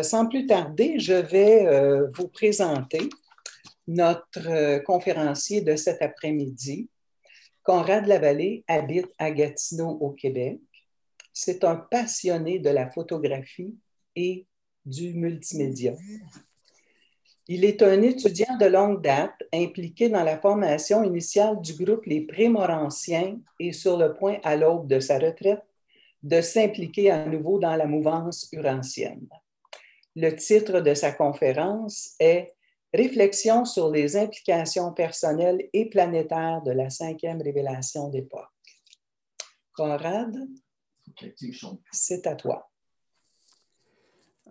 Sans plus tarder, je vais vous présenter notre conférencier de cet après-midi. Conrad Lavallée habite à Gatineau, au Québec. C'est un passionné de la photographie et du multimédia. Il est un étudiant de longue date impliqué dans la formation initiale du groupe Les Prémoranciens et sur le point, à l'aube de sa retraite, de s'impliquer à nouveau dans la mouvance urantienne. Le titre de sa conférence est « Réflexion sur les implications personnelles et planétaires de la cinquième révélation d'époque ». Conrad, c'est à toi.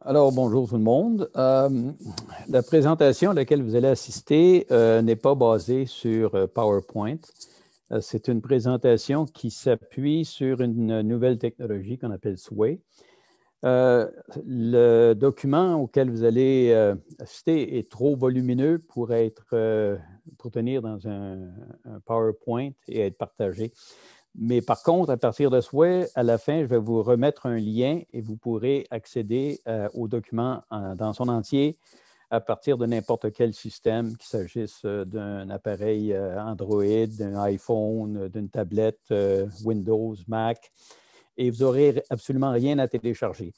Alors, bonjour tout le monde. La présentation à laquelle vous allez assister n'est pas basée sur PowerPoint. C'est une présentation qui s'appuie sur une nouvelle technologie qu'on appelle Sway. Le document auquel vous allez assister est trop volumineux pour tenir dans un PowerPoint et être partagé. Mais par contre, à partir de Sway, à la fin, je vais vous remettre un lien et vous pourrez accéder au document dans son entier à partir de n'importe quel système, qu'il s'agisse d'un appareil Android, d'un iPhone, d'une tablette Windows, Mac, et vous n'aurez absolument rien à télécharger.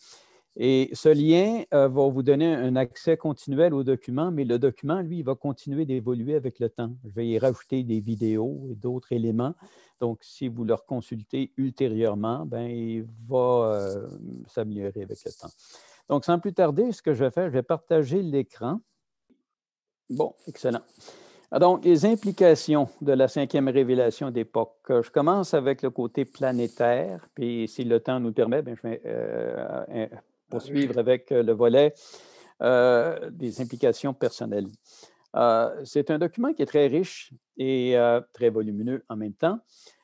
Et ce lien va vous donner un accès continuel au document, mais le document, lui, il va continuer d'évoluer avec le temps. Je vais y rajouter des vidéos et d'autres éléments. Donc, si vous le consultez ultérieurement, bien, il va s'améliorer avec le temps. Donc, sans plus tarder, ce que je vais faire, je vais partager l'écran. Bon, excellent. Donc, les implications de la cinquième révélation d'époque. Je commence avec le côté planétaire, puis si le temps nous le permet, bien, je vais poursuivre avec le volet des implications personnelles. C'est un document qui est très riche et très volumineux en même temps.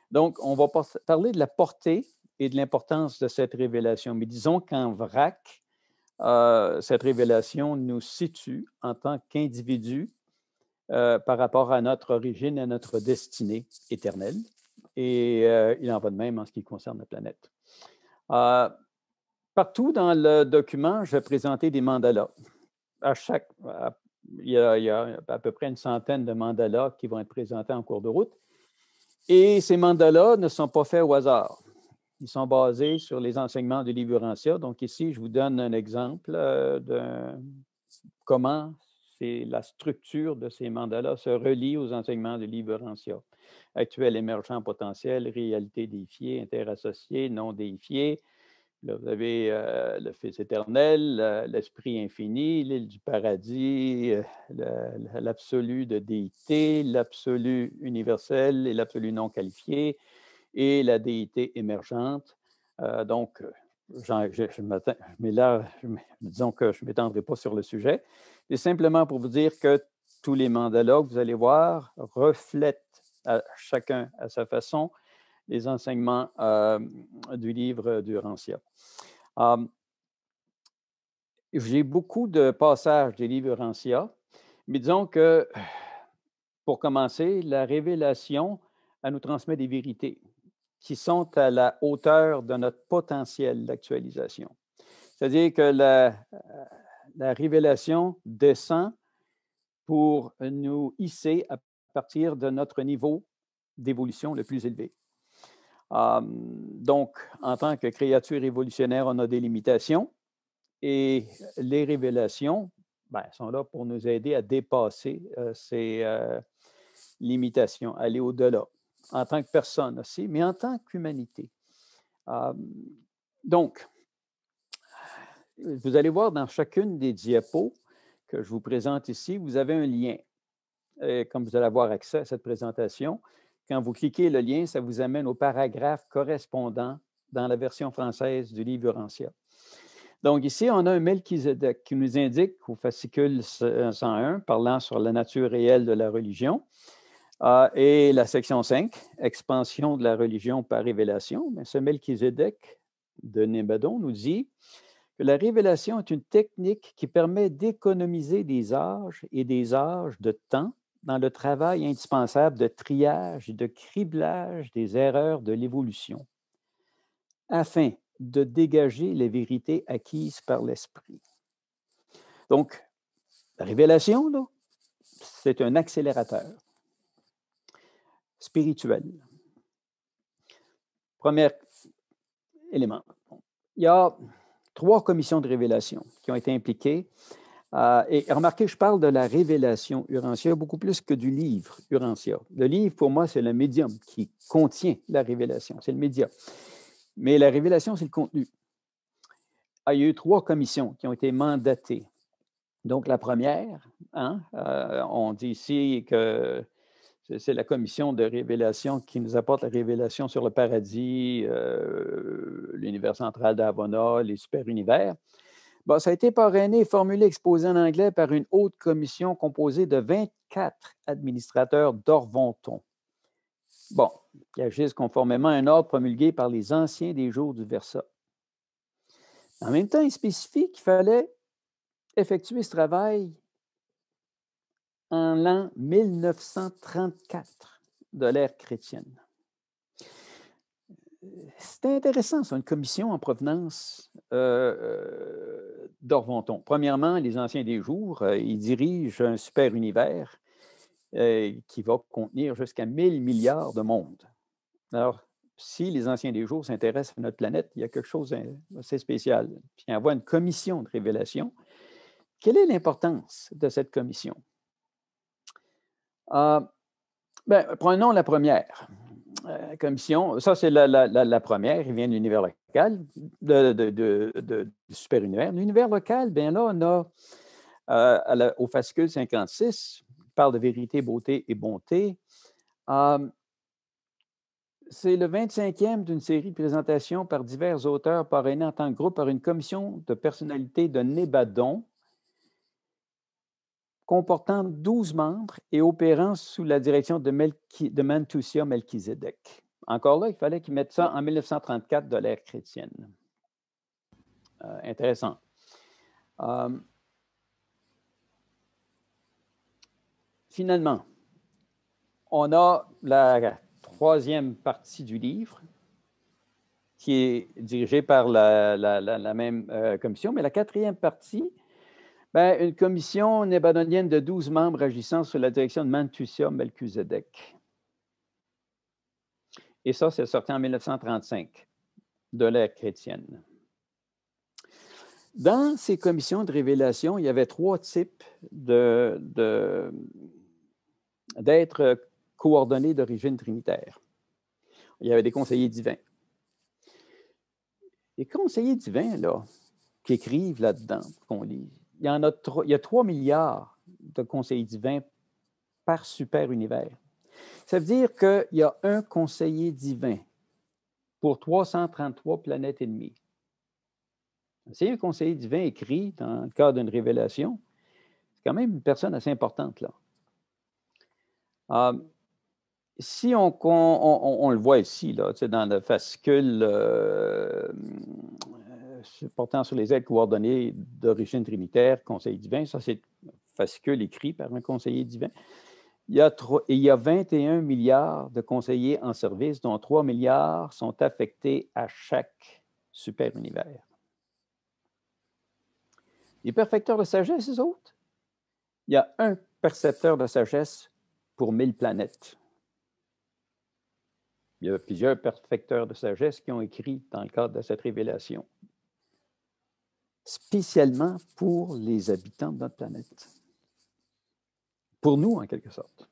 Donc, on va parler de la portée et de l'importance de cette révélation. Mais disons qu'en vrac, cette révélation nous situe en tant qu'individus par rapport à notre origine, à notre destinée éternelle. Et il en va de même en ce qui concerne la planète. Partout dans le document, je vais présenter des mandalas. Il y a à peu près une centaine de mandalas qui vont être présentés en cours de route. Et ces mandalas ne sont pas faits au hasard. Ils sont basés sur les enseignements du livre Urantia. Donc ici, je vous donne un exemple de comment la structure de ces mandalas se relie aux enseignements du livre Urantia. Actuel, émergent, potentiel, réalité déifiée, interassociée, non déifiée. Là, vous avez le Fils éternel, l'Esprit infini, l'île du paradis, l'absolu de déité, l'absolu universel et l'absolu non qualifié, et la déité émergente. Donc, disons que je ne m'étendrai pas sur le sujet. C'est simplement pour vous dire que tous les mandalas que vous allez voir reflètent chacun à sa façon les enseignements du livre d'Urantia. J'ai beaucoup de passages du livre Urantia, mais disons que, pour commencer, la révélation, elle nous transmet des vérités qui sont à la hauteur de notre potentiel d'actualisation. C'est-à-dire que la révélation descend pour nous hisser à partir de notre niveau d'évolution le plus élevé. Donc, en tant que créature évolutionnaire, on a des limitations et les révélations sont là pour nous aider à dépasser ces limitations, aller au-delà, en tant que personne aussi, mais en tant qu'humanité. Donc, vous allez voir dans chacune des diapos que je vous présente ici, vous avez un lien. Et comme vous allez avoir accès à cette présentation, quand vous cliquez le lien, ça vous amène au paragraphe correspondant dans la version française du livre Urantia. Donc ici, on a un Melchizedek qui nous indique au fascicule 101, parlant sur la nature réelle de la religion, et la section 5, expansion de la religion par révélation. Mais ce Melchizedek de Nébadon nous dit que la révélation est une technique qui permet d'économiser des âges et des âges de temps dans le travail indispensable de triage et de criblage des erreurs de l'évolution, afin de dégager les vérités acquises par l'esprit. Donc, la révélation, là, c'est un accélérateur spirituel. Premier élément. Il y a 3 commissions de révélation qui ont été impliquées. Et remarquez, je parle de la révélation Urantia beaucoup plus que du livre Urantia. Le livre, pour moi, c'est le médium qui contient la révélation. C'est le média. Mais la révélation, c'est le contenu. Il y a eu 3 commissions qui ont été mandatées. Donc, la première, on dit ici que c'est la commission de révélation qui nous apporte la révélation sur le paradis, l'univers central d'Avona, les super-univers. Bon, ça a été parrainé, formulé, exposé en anglais par une haute commission composée de 24 administrateurs d'Orvonton. Bon, qui agissent conformément à un ordre promulgué par les anciens des jours du Versa. En même temps, il spécifie qu'il fallait effectuer ce travail en l'an 1934 de l'ère chrétienne. C'est intéressant, c'est une commission en provenance d'Orvonton. Premièrement, les anciens des jours, ils dirigent un super univers qui va contenir jusqu'à 1000 milliards de mondes. Alors, si les anciens des jours s'intéressent à notre planète, il y a quelque chose d'assez spécial. Puis on voit une commission de révélation. Quelle est l'importance de cette commission? Prenons la première. Commission, ça c'est la première, il vient de l'univers local, du super-univers. L'univers local, bien là, on a au fascicule 56, il parle de vérité, beauté et bonté. C'est le 25e d'une série de présentations par divers auteurs parrainés en tant que groupe par une commission de personnalités de Nébadon, comportant 12 membres et opérant sous la direction de Mantusia Melchizedek. Encore là, il fallait qu'ils mettent ça en 1934 de l'ère chrétienne. Intéressant. Finalement, on a la 3e partie du livre qui est dirigée par la même commission, mais la 4e partie, une commission nébadonienne de 12 membres agissant sous la direction de Mantusia Melchizedek. Et ça, c'est sorti en 1935 de l'ère chrétienne. Dans ces commissions de révélation, il y avait 3 types d'êtres coordonnés d'origine trinitaire. Il y avait des conseillers divins. Les conseillers divins, là, qui écrivent là-dedans, qu'on lit, il y a 3 milliards de conseillers divins par super-univers. Ça veut dire qu'il y a un conseiller divin pour 333 planètes et demie. Si un conseiller divin écrit dans le cadre d'une révélation, c'est quand même une personne assez importante, là. Si on le voit ici, là, dans le fascicule portant sur les êtres coordonnés d'origine trinitaire, conseiller divin, ça c'est un fascicule écrit par un conseiller divin. Il y a 21 milliards de conseillers en service, dont 3 milliards sont affectés à chaque super-univers. Les perfecteurs de sagesse, les autres, il y a un percepteur de sagesse pour 1000 planètes. Il y a plusieurs perfecteurs de sagesse qui ont écrit dans le cadre de cette révélation, spécialement pour les habitants de notre planète. Pour nous, en quelque sorte.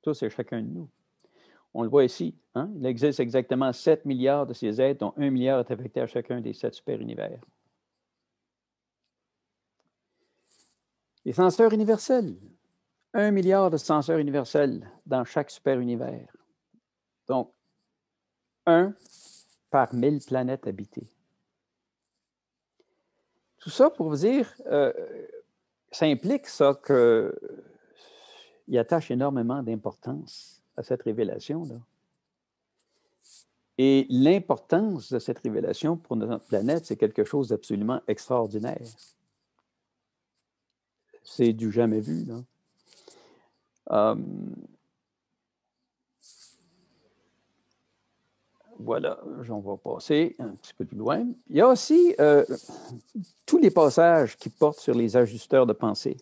Ça, c'est chacun de nous. On le voit ici. Il existe exactement 7 milliards de ces êtres, dont 1 milliard est affecté à chacun des 7 super-univers. Les censeurs universels. 1 milliard de censeurs universels dans chaque super-univers. Donc, 1 par 1000 planètes habitées. Tout ça pour vous dire, ça implique ça qu'il attache énormément d'importance à cette révélation-là. Et l'importance de cette révélation pour notre planète, c'est quelque chose d'absolument extraordinaire. C'est du jamais vu, là. voilà, j'en vais passer un petit peu plus loin. Il y a aussi tous les passages qui portent sur les ajusteurs de pensée.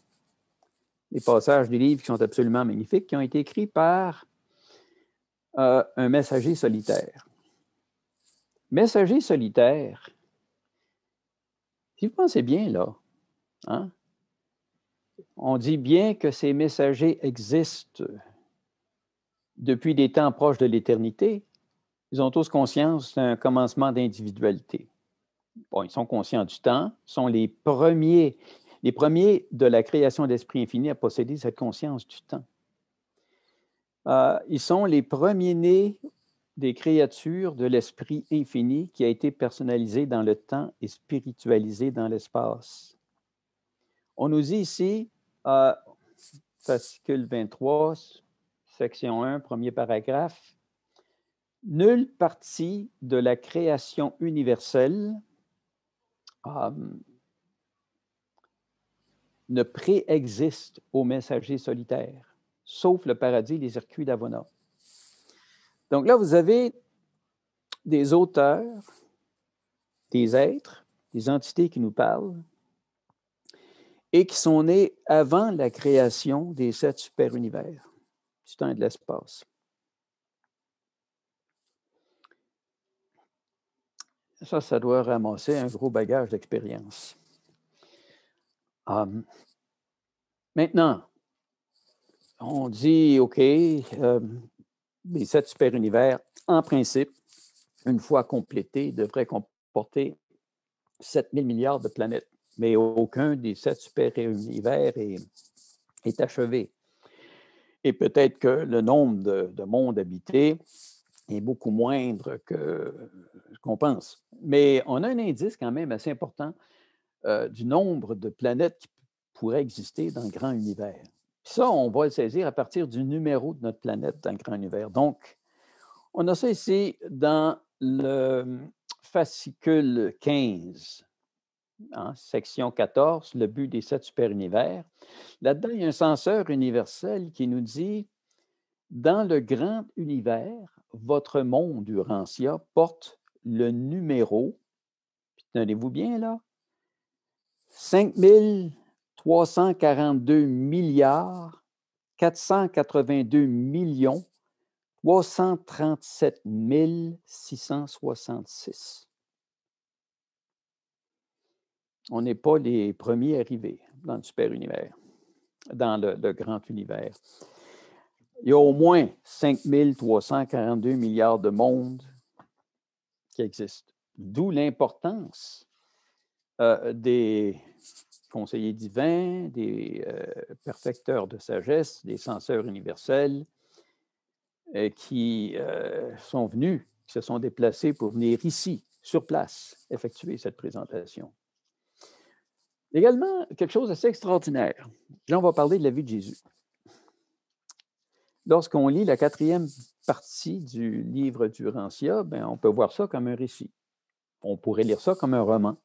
Les passages des livres qui sont absolument magnifiques, qui ont été écrits par un messager solitaire. Messager solitaire, si vous pensez bien, là, hein, on dit bien que ces messagers existent depuis des temps proches de l'éternité. Ils ont tous conscience d'un commencement d'individualité. Bon, ils sont conscients du temps, sont les premiers de la création d'Esprit infini à posséder cette conscience du temps. Ils sont les premiers-nés des créatures de l'Esprit infini qui a été personnalisé dans le temps et spiritualisé dans l'espace. On nous dit ici, fascicule 23, section 1, premier paragraphe, « Nulle partie de la création universelle ne préexiste au messager solitaire, sauf le paradis et les circuits d'Avona. » Donc là, vous avez des auteurs, des êtres, des entités qui nous parlent et qui sont nés avant la création des 7 super-univers, du temps et de l'espace. Ça doit ramasser un gros bagage d'expérience. Maintenant, on dit, OK, les 7 super-univers, en principe, une fois complétés, devraient comporter 7 000 milliards de planètes. Mais aucun des 7 super-univers est achevé. Et peut-être que le nombre de mondes habités est beaucoup moindre que ce qu'on pense. Mais on a un indice quand même assez important du nombre de planètes qui pourraient exister dans le grand univers. Puis ça, on va le saisir à partir du numéro de notre planète dans le grand univers. Donc, on a ça ici dans le fascicule 15, hein, section 14, le but des 7 super-univers. Là-dedans, il y a un censeur universel qui nous dit « Dans le grand univers, votre monde, Urantia, porte le numéro, puis tenez-vous bien là, 5 342 milliards 482 millions 337 666. » On n'est pas les premiers arrivés dans le super-univers, dans le grand univers. Il y a au moins 5 342 milliards de mondes qui existent. D'où l'importance des conseillers divins, des perfecteurs de sagesse, des censeurs universels qui sont venus, qui se sont déplacés pour venir ici, sur place, effectuer cette présentation. Également, quelque chose d'assez extraordinaire. Là, on va parler de la vie de Jésus. Lorsqu'on lit la 4e partie du livre d'Urantia, on peut voir ça comme un récit. On pourrait lire ça comme un roman.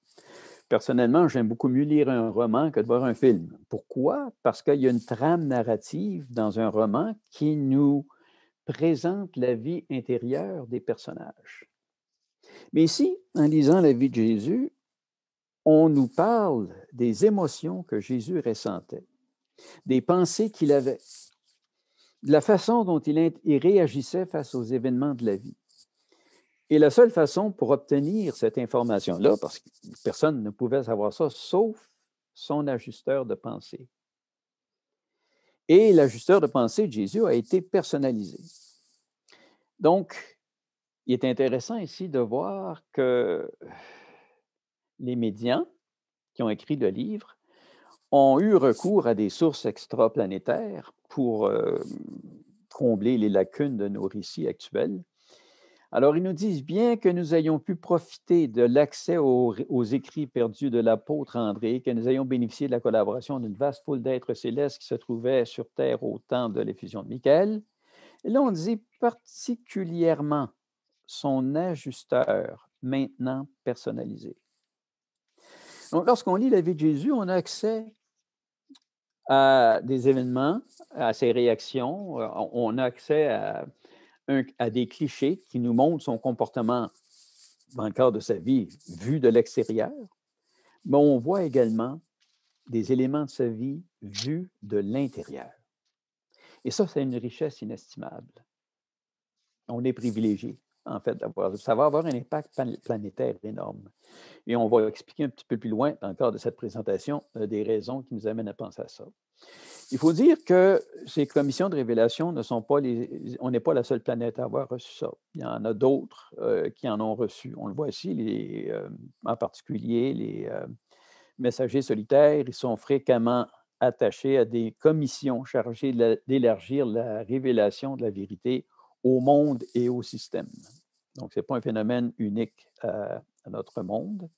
Personnellement, j'aime beaucoup mieux lire un roman que de voir un film. Pourquoi? Parce qu'il y a une trame narrative dans un roman qui nous présente la vie intérieure des personnages. Mais ici, en lisant la vie de Jésus, on nous parle des émotions que Jésus ressentait, des pensées qu'il avait, de la façon dont il réagissait face aux événements de la vie. Et la seule façon pour obtenir cette information-là, parce que personne ne pouvait savoir ça, sauf son ajusteur de pensée. Et l'ajusteur de pensée de Jésus a été personnalisé. Donc, il est intéressant ici de voir que les médians qui ont écrit le livre ont eu recours à des sources extraplanétaires pour combler les lacunes de nos récits actuels. Alors, ils nous disent bien que nous ayons pu profiter de l'accès aux écrits perdus de l'apôtre André, que nous ayons bénéficié de la collaboration d'une vaste foule d'êtres célestes qui se trouvaient sur Terre au temps de l'effusion de Michael. Et là, on dit particulièrement son ajusteur, maintenant personnalisé. Donc, lorsqu'on lit la vie de Jésus, on a accès à des événements, à ses réactions, on a accès à des clichés qui nous montrent son comportement dans le cadre de sa vie vu de l'extérieur, mais on voit également des éléments de sa vie vus de l'intérieur. Et ça, c'est une richesse inestimable. On est privilégié, en fait, ça va avoir un impact planétaire énorme. Et on va expliquer un petit peu plus loin, dans le cadre de cette présentation, des raisons qui nous amènent à penser à ça. Il faut dire que ces commissions de révélation ne sont pas on n'est pas la seule planète à avoir reçu ça. Il y en a d'autres qui en ont reçu. On le voit ici, en particulier les messagers solitaires, ils sont fréquemment attachés à des commissions chargées d'élargir la révélation de la vérité au monde et au système. Donc, ce n'est pas un phénomène unique à notre monde.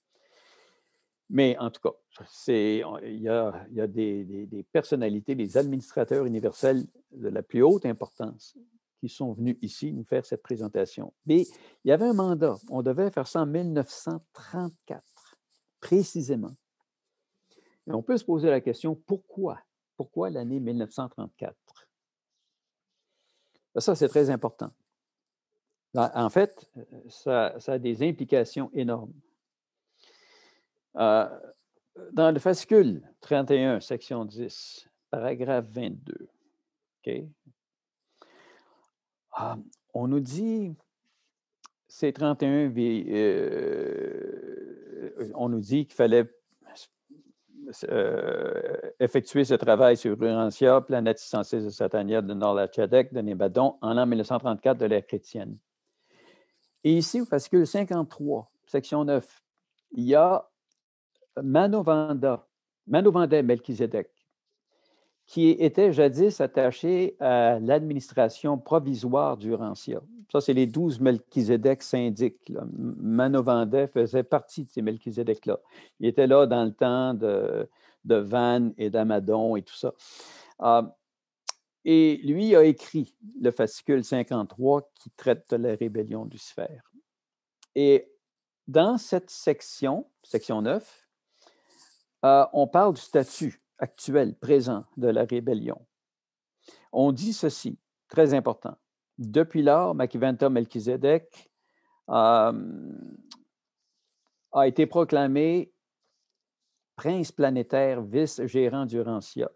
Mais en tout cas, il y a des personnalités, des administrateurs universels de la plus haute importance qui sont venus ici nous faire cette présentation. Mais il y avait un mandat. On devait faire ça en 1934, précisément. Et on peut se poser la question, pourquoi? Pourquoi l'année 1934? Ça, c'est très important. En fait, ça a des implications énormes. Dans le fascicule 31, section 10, paragraphe 22, okay, on nous dit, c'est 31, on nous dit qu'il fallait effectuer ce travail sur Urantia, planète 606 de Satania, de Nord-Lachadec, de Nébadon, en l'an 1934 de l'ère chrétienne. Et ici, au fascicule 53, section 9, il y a Manovandeh Melchizedek, qui était jadis attaché à l'administration provisoire d'Urantia. Ça, c'est les 12 Melchizedek syndiques. Manovandeh faisait partie de ces Melchizedek-là. Il était là dans le temps de Van et d'Amadon et tout ça. Et lui a écrit le fascicule 53 qui traite de la rébellion de Lucifer. Et dans cette section 9, on parle du statut actuel, présent de la rébellion. On dit ceci, très important. Depuis lors, Makiventa Melchizedek a été proclamé prince planétaire, vice-gérant d'Urantia.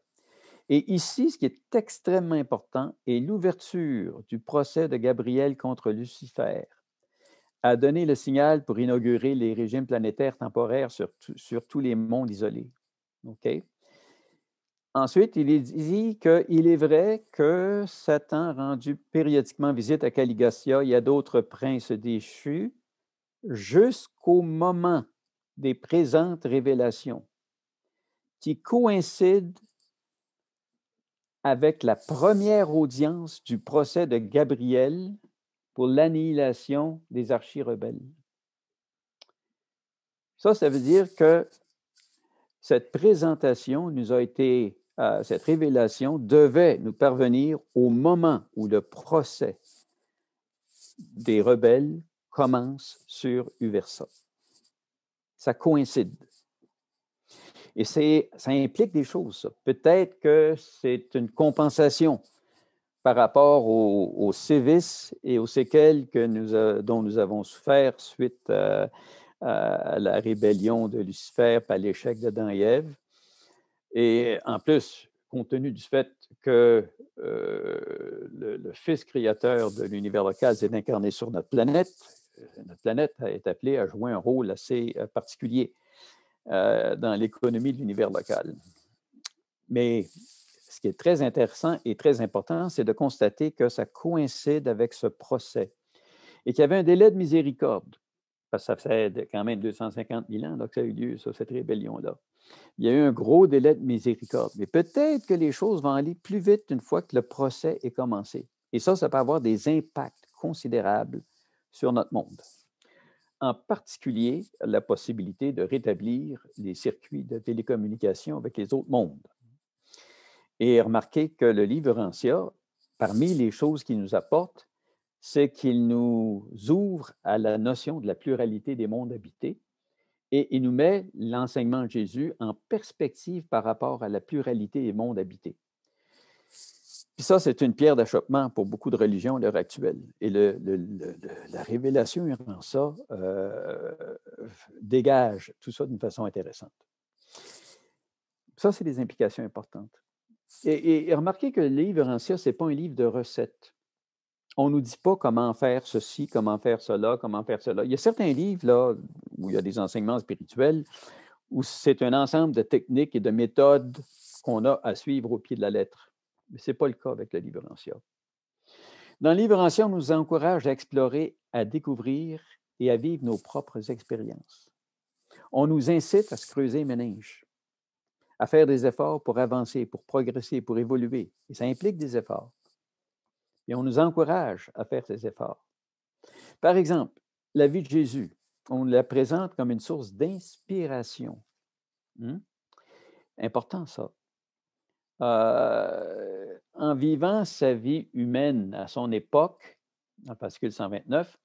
Et ici, ce qui est extrêmement important est l'ouverture du procès de Gabriel contre Lucifer a donné le signal pour inaugurer les régimes planétaires temporaires sur tous les mondes isolés. OK? Ensuite, il est dit qu'il est vrai que Satan a rendu périodiquement visite à Caligastia et à d'autres princes déchus jusqu'au moment des présentes révélations qui coïncident avec la première audience du procès de Gabriel pour l'annihilation des archi-rebelles. Ça veut dire que cette présentation nous a été, cette révélation devait nous parvenir au moment où le procès des rebelles commence sur Uversa. Ça coïncide. Et ça implique des choses, ça. Peut-être que c'est une compensation par rapport aux sévices et aux séquelles dont nous avons souffert suite à la rébellion de Lucifer par l'échec d'Adam et Ève. Et en plus, compte tenu du fait que le Fils créateur de l'univers local s'est incarné sur notre planète est appelée à jouer un rôle assez particulier dans l'économie de l'univers local. Mais ce qui est très intéressant et très important, c'est de constater que ça coïncide avec ce procès et qu'il y avait un délai de miséricorde, parce que ça fait quand même 250 000 ans que ça a eu lieu, cette rébellion-là. Il y a eu un gros délai de miséricorde. Mais peut-être que les choses vont aller plus vite une fois que le procès est commencé. Et ça peut avoir des impacts considérables sur notre monde. En particulier, la possibilité de rétablir les circuits de télécommunication avec les autres mondes. Et remarquez que le livre Urantia, parmi les choses qu'il nous apporte, c'est qu'il nous ouvre à la notion de la pluralité des mondes habités et il nous met l'enseignement de Jésus en perspective par rapport à la pluralité des mondes habités. Puis ça, c'est une pierre d'achoppement pour beaucoup de religions à l'heure actuelle. Et la révélation en ça dégage tout ça d'une façon intéressante. Ça, c'est des implications importantes. Et remarquez que le livre Urantia, ce n'est pas un livre de recettes. On ne nous dit pas comment faire ceci, comment faire cela, comment faire cela. Il y a certains livres là, où il y a des enseignements spirituels, où c'est un ensemble de techniques et de méthodes qu'on a à suivre au pied de la lettre. Mais ce n'est pas le cas avec le livre Urantia. Dans le livre Urantia, on nous encourage à explorer, à découvrir et à vivre nos propres expériences. On nous incite à se creuser les méninges, à faire des efforts pour avancer, pour progresser, pour évoluer. Et ça implique des efforts. Et on nous encourage à faire ces efforts. Par exemple, la vie de Jésus, on la présente comme une source d'inspiration. Important, ça. En vivant sa vie humaine à son époque, en fascicule 129,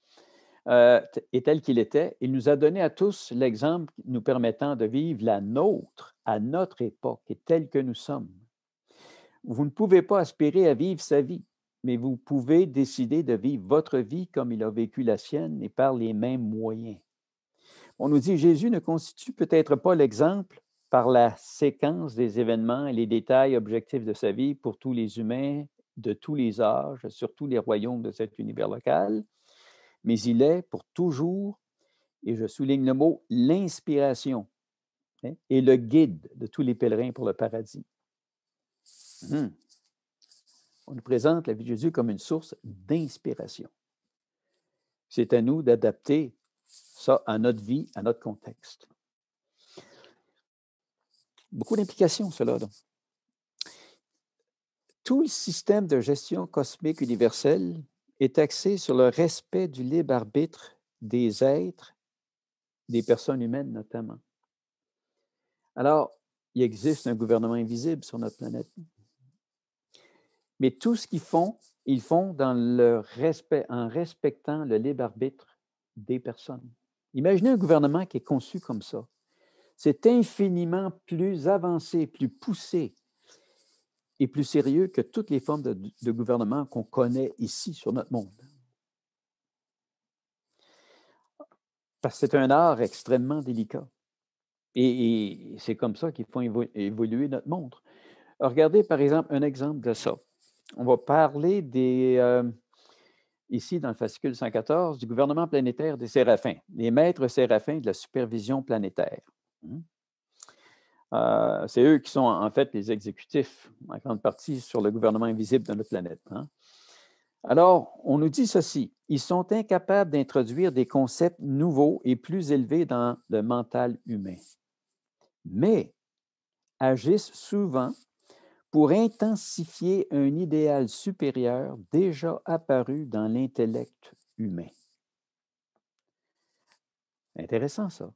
et tel qu'il était, il nous a donné à tous l'exemple nous permettant de vivre la nôtre à notre époque et tel que nous sommes. Vous ne pouvez pas aspirer à vivre sa vie, mais vous pouvez décider de vivre votre vie comme il a vécu la sienne et par les mêmes moyens. On nous dit Jésus ne constitue peut-être pas l'exemple par la séquence des événements et les détails objectifs de sa vie pour tous les humains de tous les âges, sur tous les royaumes de cet univers local, mais il est pour toujours, et je souligne le mot, l'inspiration et le guide de tous les pèlerins pour le paradis. On nous présente la vie de Jésus comme une source d'inspiration. C'est à nous d'adapter ça à notre vie, à notre contexte. Beaucoup d'implications, cela. Donc. Tout le système de gestion cosmique universelle est axé sur le respect du libre arbitre des êtres, des personnes humaines notamment. Alors, il existe un gouvernement invisible sur notre planète. Mais tout ce qu'ils font, ils font dans le respect, en respectant le libre arbitre des personnes. Imaginez un gouvernement qui est conçu comme ça. C'est infiniment plus avancé, plus poussé et plus sérieux que toutes les formes de gouvernement qu'on connaît ici sur notre monde. Parce que c'est un art extrêmement délicat. Et c'est comme ça qu'il faut évoluer notre monde. Alors, regardez, par exemple, un exemple de ça. On va parler ici, dans le fascicule 114, du gouvernement planétaire des séraphins, les maîtres séraphins de la supervision planétaire. C'est eux qui sont en fait les exécutifs, en grande partie, sur le gouvernement invisible de notre planète. Alors, on nous dit ceci, ils sont incapables d'introduire des concepts nouveaux et plus élevés dans le mental humain, mais agissent souvent pour intensifier un idéal supérieur déjà apparu dans l'intellect humain. Intéressant, ça.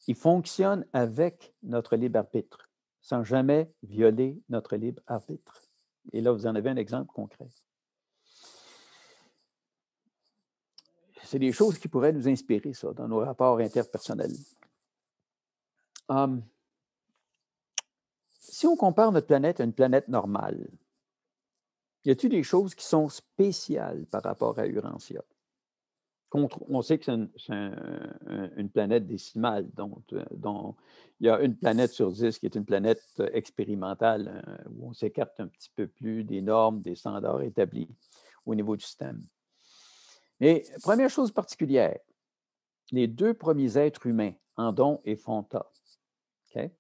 Ils fonctionnent avec notre libre arbitre, sans jamais violer notre libre arbitre. Et là, vous en avez un exemple concret. C'est des choses qui pourraient nous inspirer, ça, dans nos rapports interpersonnels. Si on compare notre planète à une planète normale, y a-t-il des choses qui sont spéciales par rapport à Urantia? On sait que c'est une planète décimale, dont il y a une planète sur 10 qui est une planète expérimentale, où on s'écarte un petit peu plus des normes, des standards établis au niveau du système. Mais première chose particulière, les deux premiers êtres humains, Andon et Fonta, okay?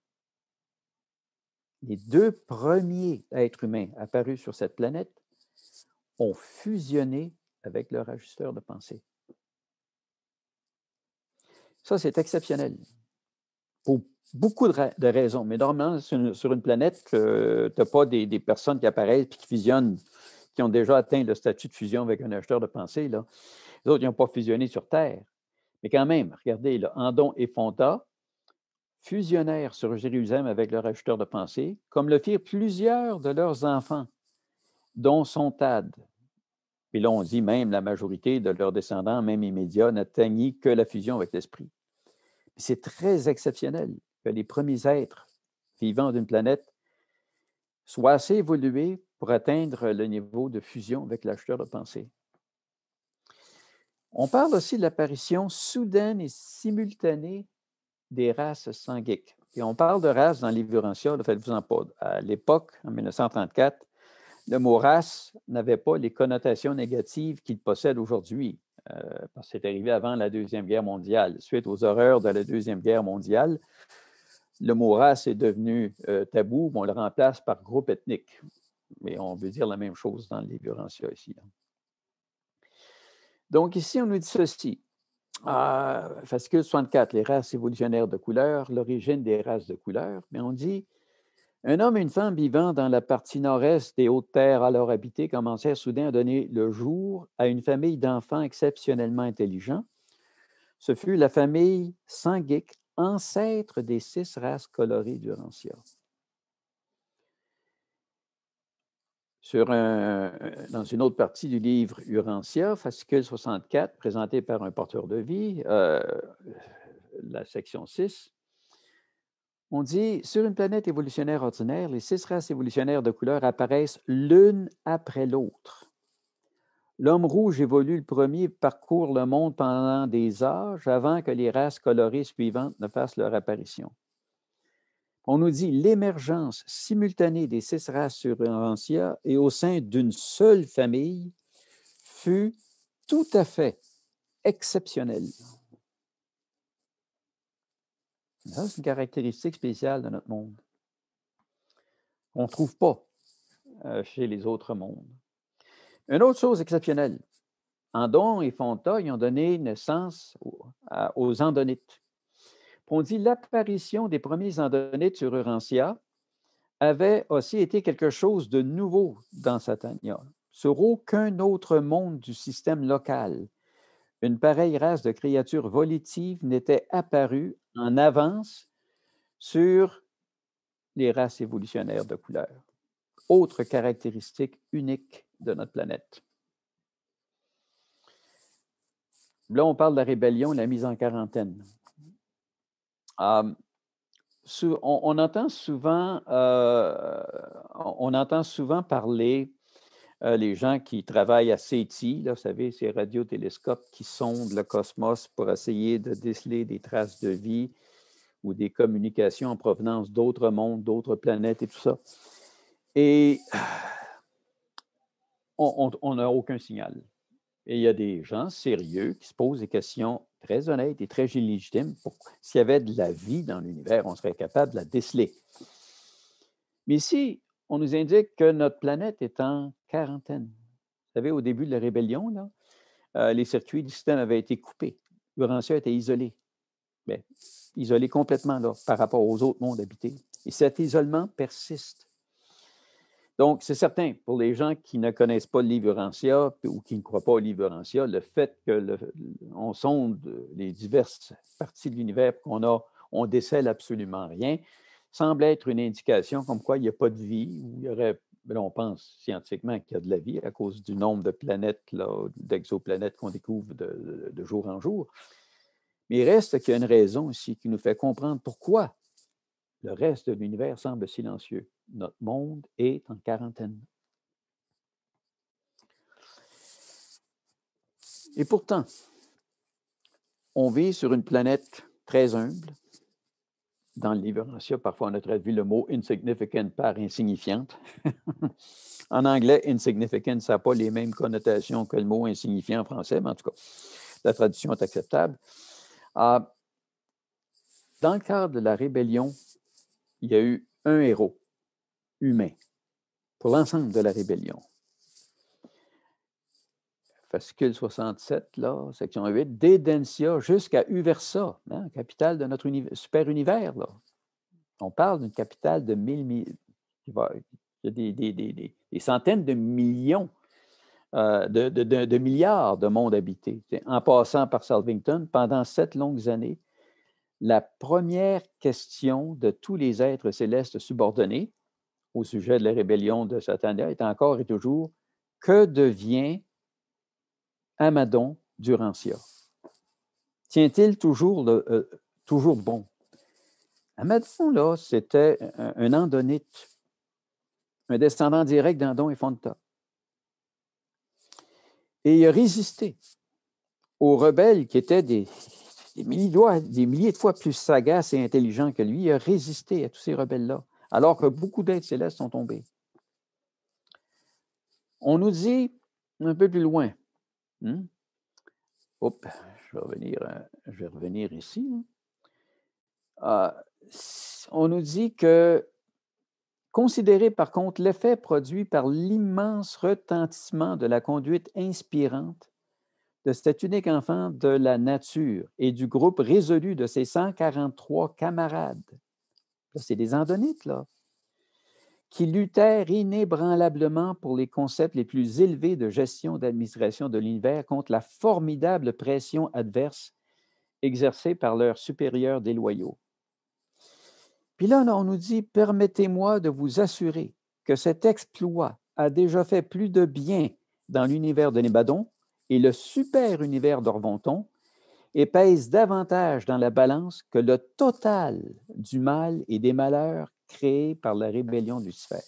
Les deux premiers êtres humains apparus sur cette planète ont fusionné avec leur ajusteur de pensée. Ça, c'est exceptionnel. Pour beaucoup de raisons. Mais normalement, sur une planète, tu n'as pas des personnes qui apparaissent et qui fusionnent, qui ont déjà atteint le statut de fusion avec un ajusteur de pensée. Là. Les autres, ils n'ont pas fusionné sur Terre. Mais quand même, regardez, là, Andon et Fonta fusionnèrent sur Jérusalem avec leur ajusteur de pensée, comme le firent plusieurs de leurs enfants, dont Sontad. Et là, on dit même la majorité de leurs descendants, même immédiats, n'atteignit que la fusion avec l'esprit. C'est très exceptionnel que les premiers êtres vivants d'une planète soient assez évolués pour atteindre le niveau de fusion avec l'acheteur de pensée. On parle aussi de l'apparition soudaine et simultanée des races sanguiques. Et on parle de race dans l'Ivurantia, ne faites-vous-en pas. À l'époque, en 1934, le mot race n'avait pas les connotations négatives qu'il possède aujourd'hui, parce que c'est arrivé avant la Deuxième Guerre mondiale. Suite aux horreurs de la Deuxième Guerre mondiale, le mot race est devenu tabou, on le remplace par groupe ethnique. Mais on veut dire la même chose dans l'Ivurantia ici. Donc ici, on nous dit ceci. Fascicule 64, les races évolutionnaires de couleur, l'origine des races de couleur. Mais on dit, un homme et une femme vivant dans la partie nord-est des hautes terres alors habitées commencèrent soudain à donner le jour à une famille d'enfants exceptionnellement intelligents. Ce fut la famille sanguique, ancêtre des 6 races colorées d'Urantia. Dans une autre partie du livre Urantia, fascicule 64, présenté par un porteur de vie, la section 6, on dit, sur une planète évolutionnaire ordinaire, les 6 races évolutionnaires de couleur apparaissent l'une après l'autre. L'homme rouge évolue le premier, parcourt le monde pendant des âges avant que les races colorées suivantes ne fassent leur apparition. On nous dit l'émergence simultanée des 6 races sur Urantia et au sein d'une seule famille fut tout à fait exceptionnelle. Ça, c'est une caractéristique spéciale de notre monde. On ne trouve pas chez les autres mondes. Une autre chose exceptionnelle, Andon et Fonta, ils ont donné naissance aux Andonites. On dit l'apparition des premiers Andonites sur Urantia avait aussi été quelque chose de nouveau dans Satania. Sur aucun autre monde du système local, une pareille race de créatures volitives n'était apparue en avance sur les races évolutionnaires de couleur. Autre caractéristique unique de notre planète. Là, on parle de la rébellion, la mise en quarantaine. On entend souvent parler les gens qui travaillent à SETI, là, vous savez, ces radiotélescopes qui sondent le cosmos pour essayer de déceler des traces de vie ou des communications en provenance d'autres mondes, d'autres planètes et tout ça. Et on n'a aucun signal. Et il y a des gens sérieux qui se posent des questions très honnêtes et très légitimes. S'il y avait de la vie dans l'univers, on serait capable de la déceler. Mais ici, on nous indique que notre planète est en quarantaine. Vous savez, au début de la rébellion, là, les circuits du système avaient été coupés. Urantia était isolé. Bien, isolé complètement là, par rapport aux autres mondes habités. Et cet isolement persiste. Donc, c'est certain, pour les gens qui ne connaissent pas le livre Urantia ou qui ne croient pas au livre Urantia, le fait qu'on sonde les diverses parties de l'univers, on décèle absolument rien, semble être une indication comme quoi il n'y a pas de vie, ou il y aurait, là, on pense scientifiquement qu'il y a de la vie à cause du nombre de planètes, d'exoplanètes qu'on découvre de jour en jour. Mais il reste qu'il y a une raison ici qui nous fait comprendre pourquoi le reste de l'univers semble silencieux. Notre monde est en quarantaine. Et pourtant, on vit sur une planète très humble. Dans le livre Urantia, parfois on a traduit le mot insignificant par insignifiante. En anglais, insignificant, ça n'a pas les mêmes connotations que le mot insignifiant en français, mais en tout cas, la traduction est acceptable. Dans le cadre de la rébellion, il y a eu un héros humain pour l'ensemble de la rébellion. Fascicule 67, là, section 8, d'Edensia jusqu'à Uversa, hein, capitale de notre super-univers. Là. On parle d'une capitale de 1000... Il y a des centaines de millions, de milliards de mondes habités. En passant par Salvington, pendant 7 longues années, la première question de tous les êtres célestes subordonnés au sujet de la rébellion de Satania est encore et toujours « Que devient Amadon d'Urantia? Tient-il toujours bon? » Amadon, là, c'était un andonite un descendant direct d'Andon et Fonta. Et il a résisté aux rebelles qui étaient des milliers de fois plus sagaces et intelligents que lui. Il a résisté à tous ces rebelles-là, alors que beaucoup d'êtres célestes sont tombés. On nous dit un peu plus loin, Oups, je vais revenir ici. On nous dit que, considérez par contre l'effet produit par l'immense retentissement de la conduite inspirante de cet unique enfant de la nature et du groupe résolu de ses 143 camarades. Là, c'est des andonites, là, qui luttèrent inébranlablement pour les concepts les plus élevés de gestion et d'administration de l'univers contre la formidable pression adverse exercée par leurs supérieurs déloyaux. Puis là, on nous dit, permettez-moi de vous assurer que cet exploit a déjà fait plus de bien dans l'univers de Nébadon et le super-univers d'Orvonton et pèse davantage dans la balance que le total du mal et des malheurs créés par la rébellion de Lucifer.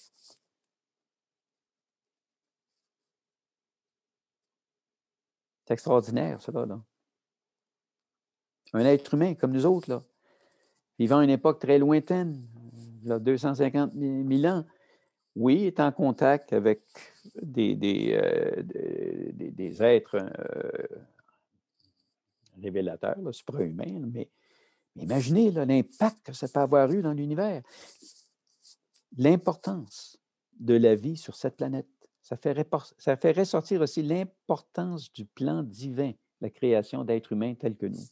C'est extraordinaire, cela, là. Un être humain comme nous autres, là, vivant à une époque très lointaine, là, 250 000 ans, oui, est en contact avec des êtres révélateurs, là, supra-humains, mais imaginez l'impact que ça peut avoir eu dans l'univers. L'importance de la vie sur cette planète. Ça fait ressortir aussi l'importance du plan divin, la création d'êtres humains tels que nous.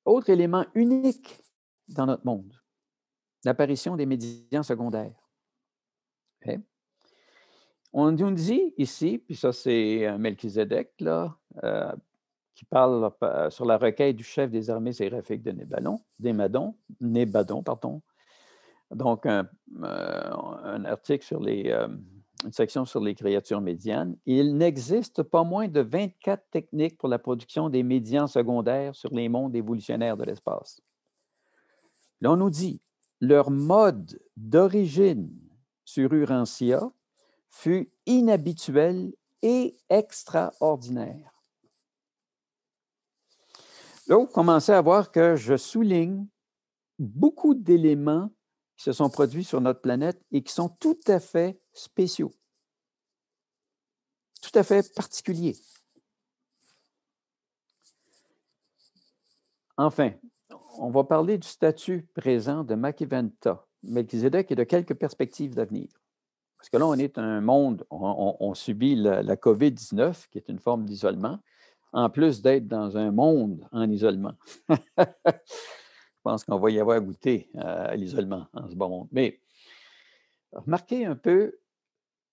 Autre élément unique dans notre monde, l'apparition des médians secondaires. Okay? On nous dit ici, puis ça c'est Melchizedek, là, qui parle sur la requête du chef des armées séraphiques de Nébadon. Donc, un article sur une section sur les créatures médianes. Il n'existe pas moins de 24 techniques pour la production des médians secondaires sur les mondes évolutionnaires de l'espace. Là, on nous dit, leur mode d'origine sur Urantia fut inhabituel et extraordinaire. Là, vous commencez à voir que je souligne beaucoup d'éléments qui se sont produits sur notre planète et qui sont tout à fait spéciaux, tout à fait particuliers. Enfin, on va parler du statut présent de Makiventa, Melchizedek, et de quelques perspectives d'avenir. Parce que là, on est un monde, on subit la COVID-19, qui est une forme d'isolement, en plus d'être dans un monde en isolement. Je pense qu'on va y avoir goûté à l'isolement en ce bon monde. Mais remarquez un peu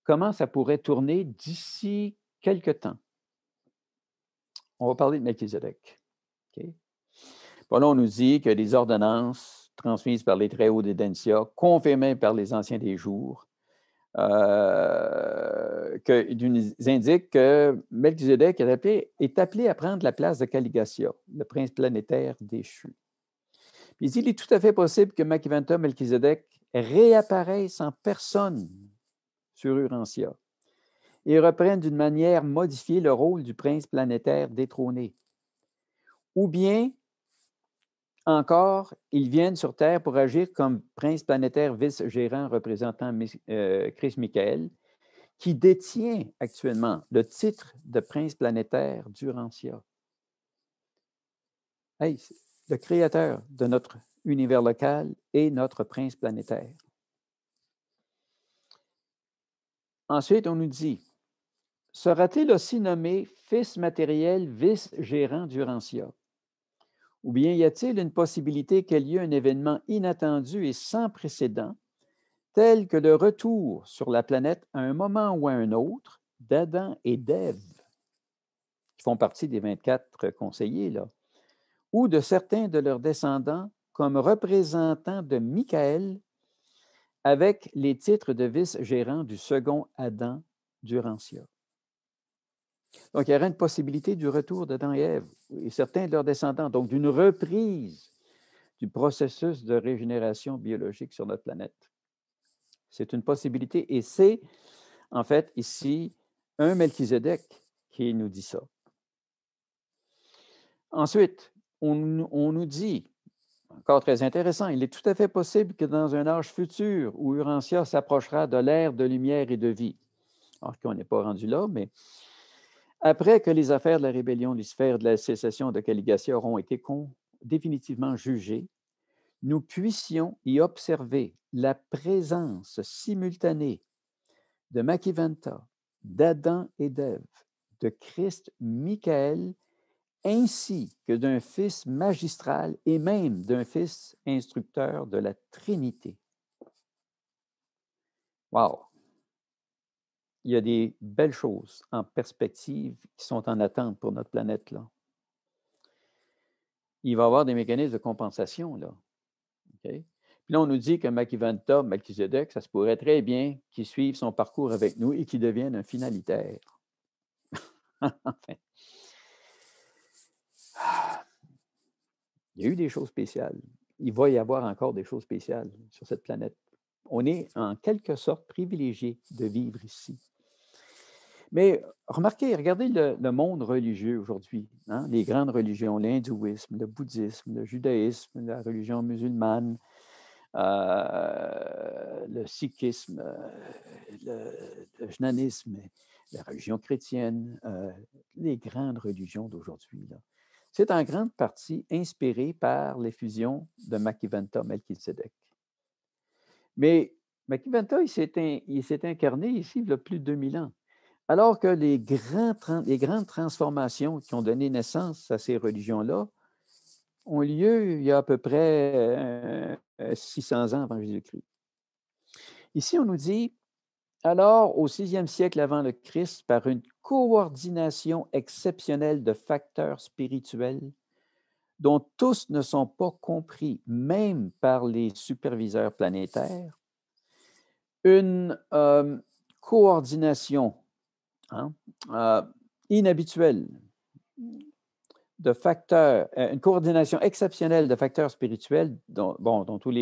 comment ça pourrait tourner d'ici quelques temps. On va parler de Melchizedek. Okay? Bon, là, on nous dit que des ordonnances transmises par les Très-Hauts d'Edensia, confirmées par les Anciens des Jours, nous indiquent que Melchizedek est appelé à prendre la place de Caligastia, le prince planétaire déchu. Puis il est tout à fait possible que Makiventa Melchizedek réapparaisse en personne sur Urantia et reprenne d'une manière modifiée le rôle du prince planétaire détrôné. Ou bien, encore, ils viennent sur Terre pour agir comme prince planétaire vice-gérant représentant Chris Michael, qui détient actuellement le titre de prince planétaire d'Urantia. Hey, le créateur de notre univers local et notre prince planétaire. Ensuite, on nous dit, sera-t-il aussi nommé fils matériel vice-gérant d'Urantia? Ou bien y a-t-il une possibilité qu'il y ait un événement inattendu et sans précédent, tel que le retour sur la planète à un moment ou à un autre d'Adam et d'Ève, qui font partie des 24 conseillers, là, ou de certains de leurs descendants comme représentants de Michael avec les titres de vice-gérant du second Adam d'Urantia. Donc, il y aurait une possibilité du retour d'Adam et Ève et certains de leurs descendants, donc d'une reprise du processus de régénération biologique sur notre planète. C'est une possibilité et c'est, en fait, ici, un Melchizedek qui nous dit ça. Ensuite, on nous dit, encore très intéressant, il est tout à fait possible que dans un âge futur où Urantia s'approchera de l'ère de lumière et de vie, alors qu'on n'est pas rendu là, mais après que les affaires de la rébellion de Lucifer et de la sécession de Caligatia auront été définitivement jugées, nous puissions y observer la présence simultanée de Makivanta, d'Adam et d'Ève, de Christ Michael, ainsi que d'un Fils magistral et même d'un Fils instructeur de la Trinité. Wow! Il y a des belles choses en perspective qui sont en attente pour notre planète, là. Il va y avoir des mécanismes de compensation, là. Okay? Puis là, on nous dit que Makivanta, Melchizedek, ça se pourrait très bien qu'il suive son parcours avec nous et qu'il devienne un finalitaire. Enfin. Il y a eu des choses spéciales. Il va y avoir encore des choses spéciales sur cette planète. On est en quelque sorte privilégié de vivre ici. Mais remarquez, regardez le monde religieux aujourd'hui, hein? Les grandes religions, l'hindouisme, le bouddhisme, le judaïsme, la religion musulmane, le sikhisme, le jnainisme, la religion chrétienne, les grandes religions d'aujourd'hui. C'est en grande partie inspiré par l'effusion de Makivanta Melchizedek. Mais Makivanta, il s'est incarné ici il y a plus de 2000 ans. Alors que les grandes transformations qui ont donné naissance à ces religions-là ont lieu il y a à peu près 600 ans avant Jésus-Christ. Ici, on nous dit, alors au 6e siècle avant le Christ, par une coordination exceptionnelle de facteurs spirituels dont tous ne sont pas compris, même par les superviseurs planétaires, une coordination inhabituelle de facteurs, une coordination exceptionnelle de facteurs spirituels dont tous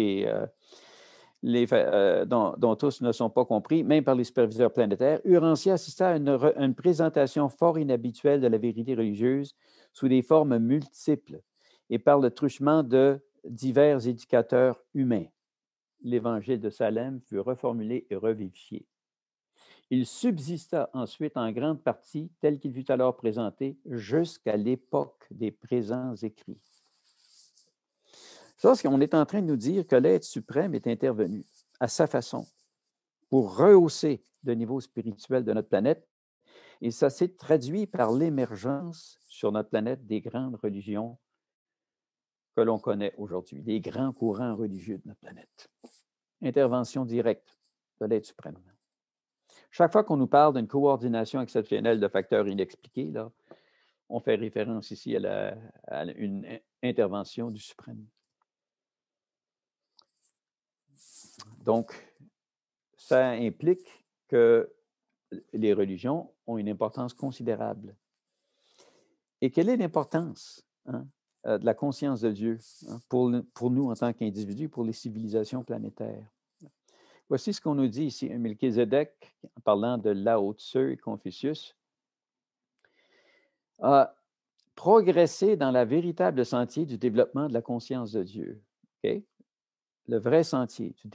ne sont pas compris, même par les superviseurs planétaires. Urantia assista à une présentation fort inhabituelle de la vérité religieuse sous des formes multiples et par le truchement de divers éducateurs humains. L'évangile de Salem fut reformulé et revivifié. Il subsista ensuite en grande partie tel qu'il fut alors présenté jusqu'à l'époque des présents écrits. Ça, c'est qu'on est en train de nous dire que l'être suprême est intervenu à sa façon pour rehausser le niveau spirituel de notre planète. Et ça s'est traduit par l'émergence sur notre planète des grandes religions que l'on connaît aujourd'hui, des grands courants religieux de notre planète. Intervention directe de l'être suprême. Chaque fois qu'on nous parle d'une coordination exceptionnelle de facteurs inexpliqués, là, on fait référence ici à une intervention du suprême. Donc, ça implique que les religions ont une importance considérable. Et quelle est l'importance de la conscience de Dieu pour nous en tant qu'individus, pour les civilisations planétaires? Voici ce qu'on nous dit ici, Melchizedek, en parlant de Lao Tzu et Confucius, a progressé dans le véritable sentier du développement de la conscience de Dieu. Okay? Le vrai sentier du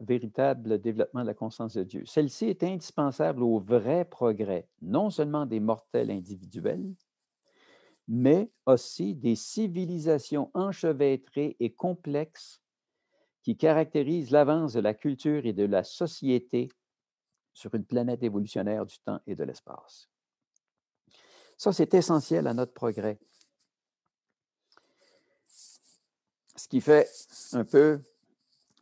véritable développement de la conscience de Dieu. Celle-ci est indispensable au vrai progrès, non seulement des mortels individuels, mais aussi des civilisations enchevêtrées et complexes qui caractérisent l'avance de la culture et de la société sur une planète évolutionnaire du temps et de l'espace. Ça, c'est essentiel à notre progrès. Ce qui fait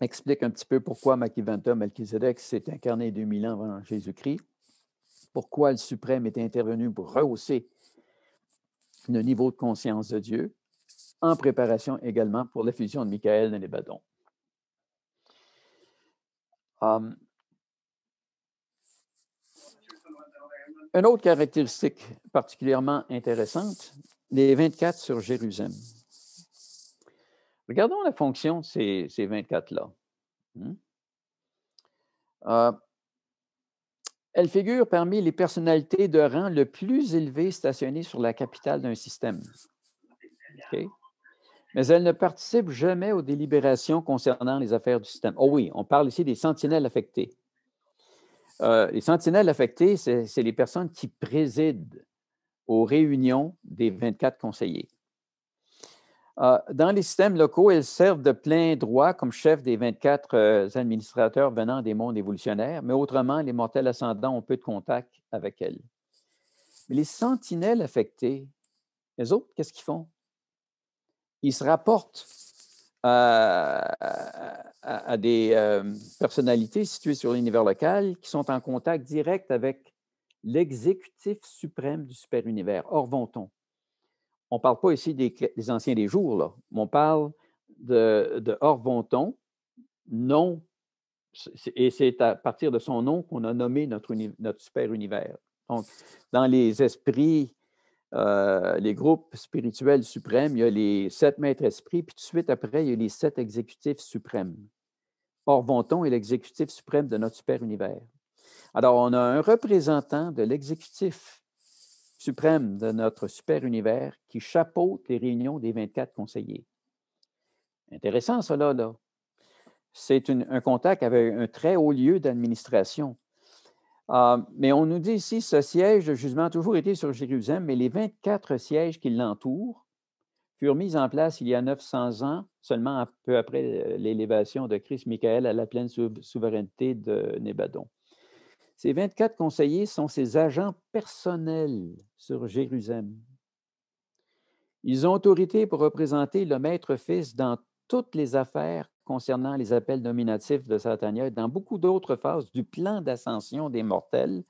explique un petit peu pourquoi Makivanta Melchizedek s'est incarné 2000 ans avant Jésus-Christ, pourquoi le suprême est intervenu pour rehausser le niveau de conscience de Dieu, en préparation également pour l'effusion de Michael dans les bâtons. Une autre caractéristique particulièrement intéressante, les 24 sur Jérusalem. Regardons la fonction de ces 24-là. Euh, elle figure parmi les personnalités de rang le plus élevé stationnées sur la capitale d'un système. Okay? Mais elle ne participe jamais aux délibérations concernant les affaires du système. Oh oui, on parle ici des sentinelles affectées. Les sentinelles affectées, c'est les personnes qui président aux réunions des 24 conseillers. Dans les systèmes locaux, elles servent de plein droit comme chef des 24 administrateurs venant des mondes évolutionnaires, mais autrement, les mortels ascendants ont peu de contact avec elles. Mais les sentinelles affectées, les autres, qu'est-ce qu'ils font? Ils se rapportent à des personnalités situées sur l'univers local qui sont en contact direct avec l'exécutif suprême du super-univers, Orvonton. On ne parle pas ici des anciens des jours, là. On parle de Orvonton, nom, et c'est à partir de son nom qu'on a nommé notre super-univers. Donc, dans les esprits, les groupes spirituels suprêmes, il y a les 7 maîtres esprits, puis tout de suite après, il y a les 7 exécutifs suprêmes. Orvonton est l'exécutif suprême de notre super-univers. Alors, on a un représentant de l'exécutif suprême de notre super-univers qui chapeaute les réunions des 24 conseillers. Intéressant, cela, là. C'est un contact avec un très haut lieu d'administration. Mais on nous dit ici, ce siège de jugement a toujours été sur Jérusalem, mais les 24 sièges qui l'entourent furent mis en place il y a 900 ans, seulement un peu après l'élévation de Christ Michael à la pleine souveraineté de Nébadon. Ces 24 conseillers sont ses agents personnels sur Jérusalem. Ils ont autorité pour représenter le Maître-Fils dans toutes les affaires concernant les appels nominatifs de Satania et dans beaucoup d'autres phases du plan d'ascension des mortels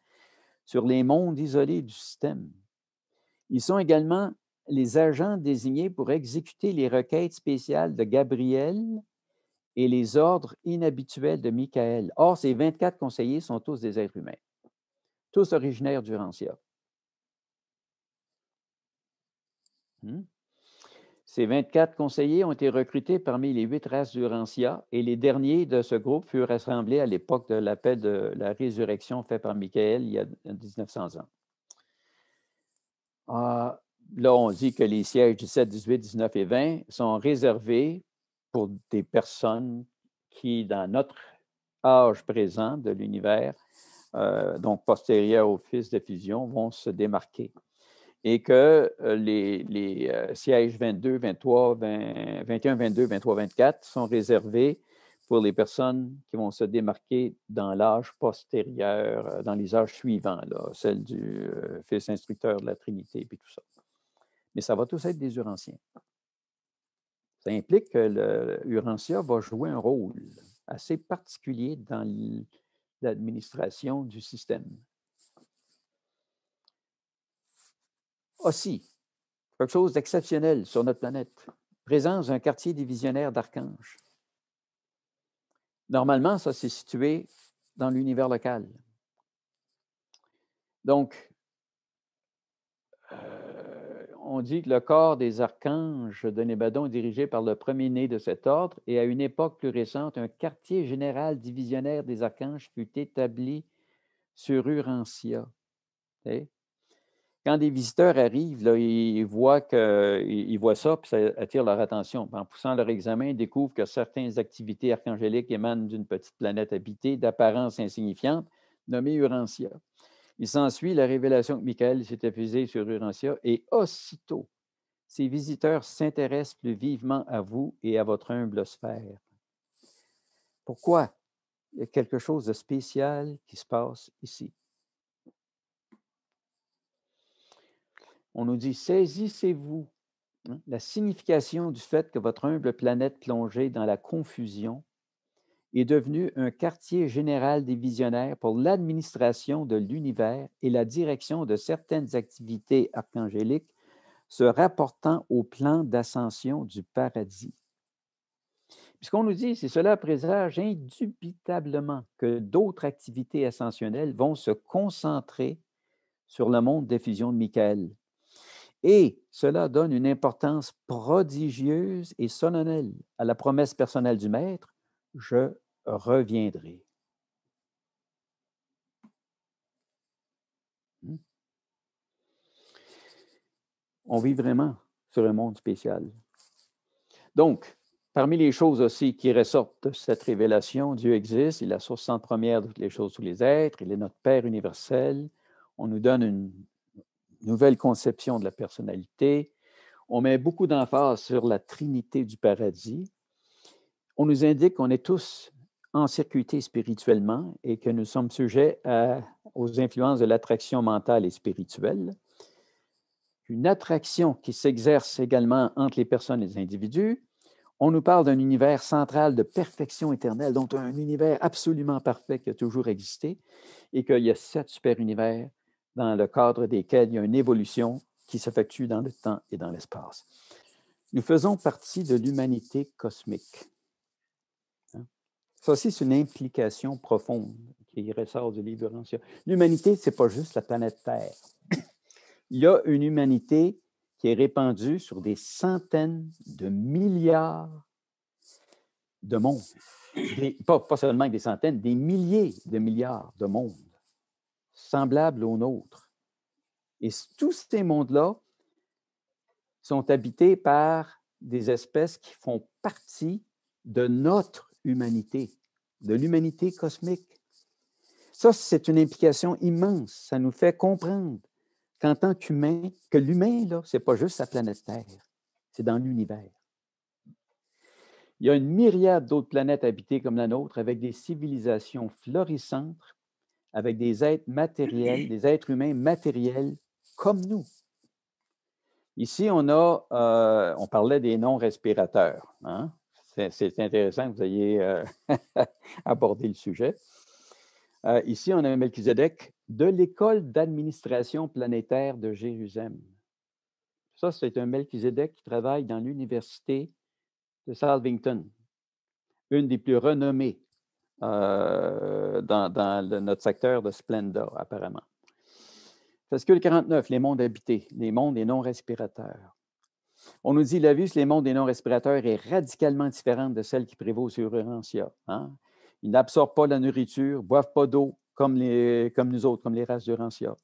sur les mondes isolés du système. Ils sont également les agents désignés pour exécuter les requêtes spéciales de Gabriel et les ordres inhabituels de Michael. Or, ces 24 conseillers sont tous des êtres humains, tous originaires d'Urantia. Ces 24 conseillers ont été recrutés parmi les 8 races d'Urantia et les derniers de ce groupe furent rassemblés à l'époque de l'appel de la résurrection fait par Michael il y a 1900 ans. Là, on dit que les sièges 17, 18, 19 et 20 sont réservés pour des personnes qui, dans notre âge présent de l'univers, donc postérieur au fils de fusion, vont se démarquer. Et que les sièges 22, 23, 21, 22, 23, 24 sont réservés pour les personnes qui vont se démarquer dans l'âge postérieur, dans les âges suivants, là, celle du fils instructeur de la Trinité, puis tout ça. Mais ça va tous être des Urantiens. Ça implique que l'Urantia va jouer un rôle assez particulier dans l'administration du système. Aussi, quelque chose d'exceptionnel sur notre planète, présence d'un quartier divisionnaire d'archanges. Normalement, ça s'est situé dans l'univers local. Donc, on dit que le corps des archanges de Nébadon est dirigé par le premier-né de cet ordre et à une époque plus récente, un quartier général divisionnaire des archanges fut établi sur Urantia. Okay? Quand des visiteurs arrivent, là, ils voient ça, puis ça attire leur attention. En poussant leur examen, ils découvrent que certaines activités archangéliques émanent d'une petite planète habitée d'apparence insignifiante, nommée Urantia. Il s'ensuit la révélation que Michael s'est effusé sur Urantia et aussitôt, ces visiteurs s'intéressent plus vivement à vous et à votre humble sphère. Pourquoi? Il y a quelque chose de spécial qui se passe ici. On nous dit, saisissez-vous la signification du fait que votre humble planète plongée dans la confusion est devenue un quartier général des visionnaires pour l'administration de l'univers et la direction de certaines activités archangéliques se rapportant au plan d'ascension du paradis. Puis ce qu'on nous dit, c'est cela présage indubitablement que d'autres activités ascensionnelles vont se concentrer sur le monde d'effusion de Michael. Et cela donne une importance prodigieuse et solennelle à la promesse personnelle du Maître, « Je reviendrai ». on vit vraiment sur un monde spécial. Donc, parmi les choses aussi qui ressortent de cette révélation, Dieu existe, il est la source centre première de toutes les choses, tous les êtres, il est notre Père universel. On nous donne une nouvelle conception de la personnalité. On met beaucoup d'emphase sur la Trinité du paradis. On nous indique qu'on est tous en circuité spirituellement et que nous sommes sujets aux influences de l'attraction mentale et spirituelle. Une attraction qui s'exerce également entre les personnes et les individus. On nous parle d'un univers central de perfection éternelle, donc un univers absolument parfait qui a toujours existé, et qu'il y a 7 super-univers dans le cadre desquels il y a une évolution qui s'effectue dans le temps et dans l'espace. Nous faisons partie de l'humanité cosmique. Ça aussi, c'est une implication profonde qui ressort du livre Urantia. L'humanité, ce n'est pas juste la planète Terre. Il y a une humanité qui est répandue sur des centaines de milliards de mondes. Pas seulement des centaines, des milliers de milliards de mondes semblables aux nôtres. Et tous ces mondes-là sont habités par des espèces qui font partie de notre humanité, de l'humanité cosmique. Ça, c'est une implication immense. Ça nous fait comprendre qu'en tant qu'humain, que l'humain, là, ce n'est pas juste la planète Terre, c'est dans l'univers. Il y a une myriade d'autres planètes habitées comme la nôtre, avec des civilisations florissantes, avec des êtres matériels, des êtres humains matériels comme nous. Ici, on parlait des non-respirateurs. Hein? C'est intéressant que vous ayez abordé le sujet. Ici, on a Melchizedek de l'École d'administration planétaire de Jérusalem. Ça, c'est un Melchizedek qui travaille dans l'Université de Salvington, une des plus renommées dans notre secteur de Splenda, apparemment. Fascicule 49, les mondes habités, les mondes des non-respirateurs. On nous dit la vie sur les mondes des non-respirateurs est radicalement différente de celle qui prévaut sur Urantia. Hein? Ils n'absorbent pas la nourriture, ne boivent pas d'eau comme nous autres, comme les races d'Urantia.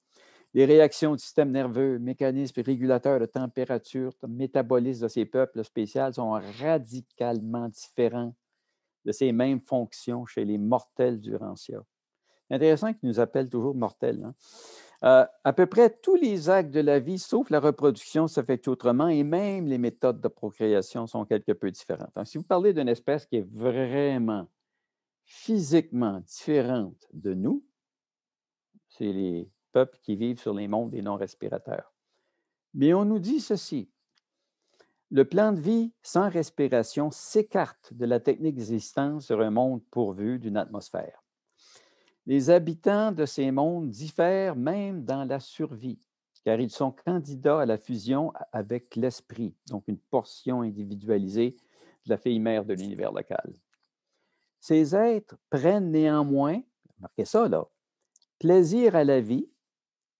Les réactions du système nerveux, mécanismes régulateurs de température, métabolisme de ces peuples spéciaux sont radicalement différents de ces mêmes fonctions chez les mortels d'Urantia. C'est intéressant qu'ils nous appellent toujours mortels. Hein? À peu près tous les actes de la vie, sauf la reproduction, s'effectuent autrement et même les méthodes de procréation sont quelque peu différentes. Donc, si vous parlez d'une espèce qui est vraiment physiquement différente de nous, c'est les peuples qui vivent sur les mondes des non-respirateurs. Mais on nous dit ceci. Le plan de vie sans respiration s'écarte de la technique d'existence sur un monde pourvu d'une atmosphère. Les habitants de ces mondes diffèrent même dans la survie, car ils sont candidats à la fusion avec l'esprit, donc une portion individualisée de la fille mère de l'univers local. Ces êtres prennent néanmoins, remarquez ça là, plaisir à la vie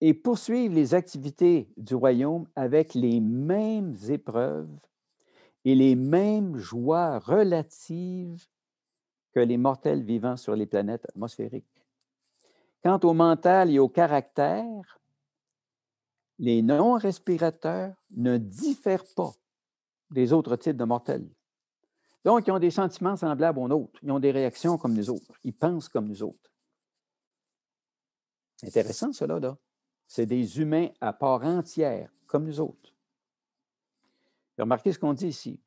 et poursuivent les activités du royaume avec les mêmes épreuves et les mêmes joies relatives que les mortels vivant sur les planètes atmosphériques. Quant au mental et au caractère, les non-respirateurs ne diffèrent pas des autres types de mortels. Donc, ils ont des sentiments semblables aux nôtres. Ils ont des réactions comme nous autres. Ils pensent comme nous autres. Intéressant, cela, là. C'est des humains à part entière, comme nous autres. Remarquez ce qu'on dit ici.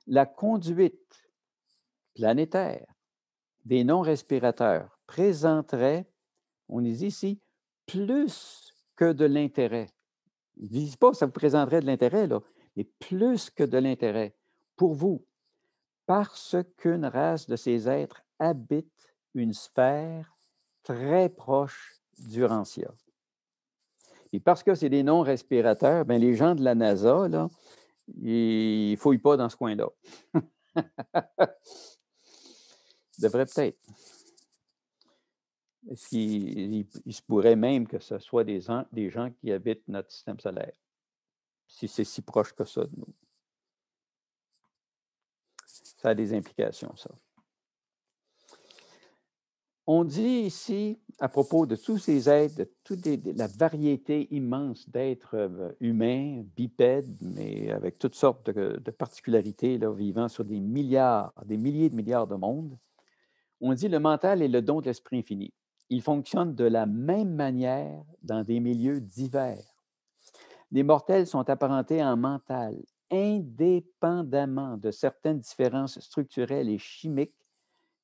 La conduite planétaire des non-respirateurs présenterait, on dit ici, plus que de l'intérêt. Ils ne disent pas que ça vous présenterait de l'intérêt, là, mais plus que de l'intérêt pour vous, parce qu'une race de ces êtres habite une sphère très proche d'Urantia. Et parce que c'est des non-respirateurs, bien, les gens de la NASA, là, ils ne fouillent pas dans ce coin-là. Ils devraient peut-être. Il se pourrait même que ce soit des gens qui habitent notre système solaire, si c'est si proche que ça de nous. Ça a des implications, ça. On dit ici, à propos de tous ces êtres, de toute la variété de tous ces êtres, de toute la variété immense d'êtres humains, bipèdes, mais avec toutes sortes de particularités, là, vivant sur des milliers de milliards de mondes, on dit le mental est le don de l'esprit infini. Il fonctionne de la même manière dans des milieux divers. Les mortels sont apparentés en mental, indépendamment de certaines différences structurelles et chimiques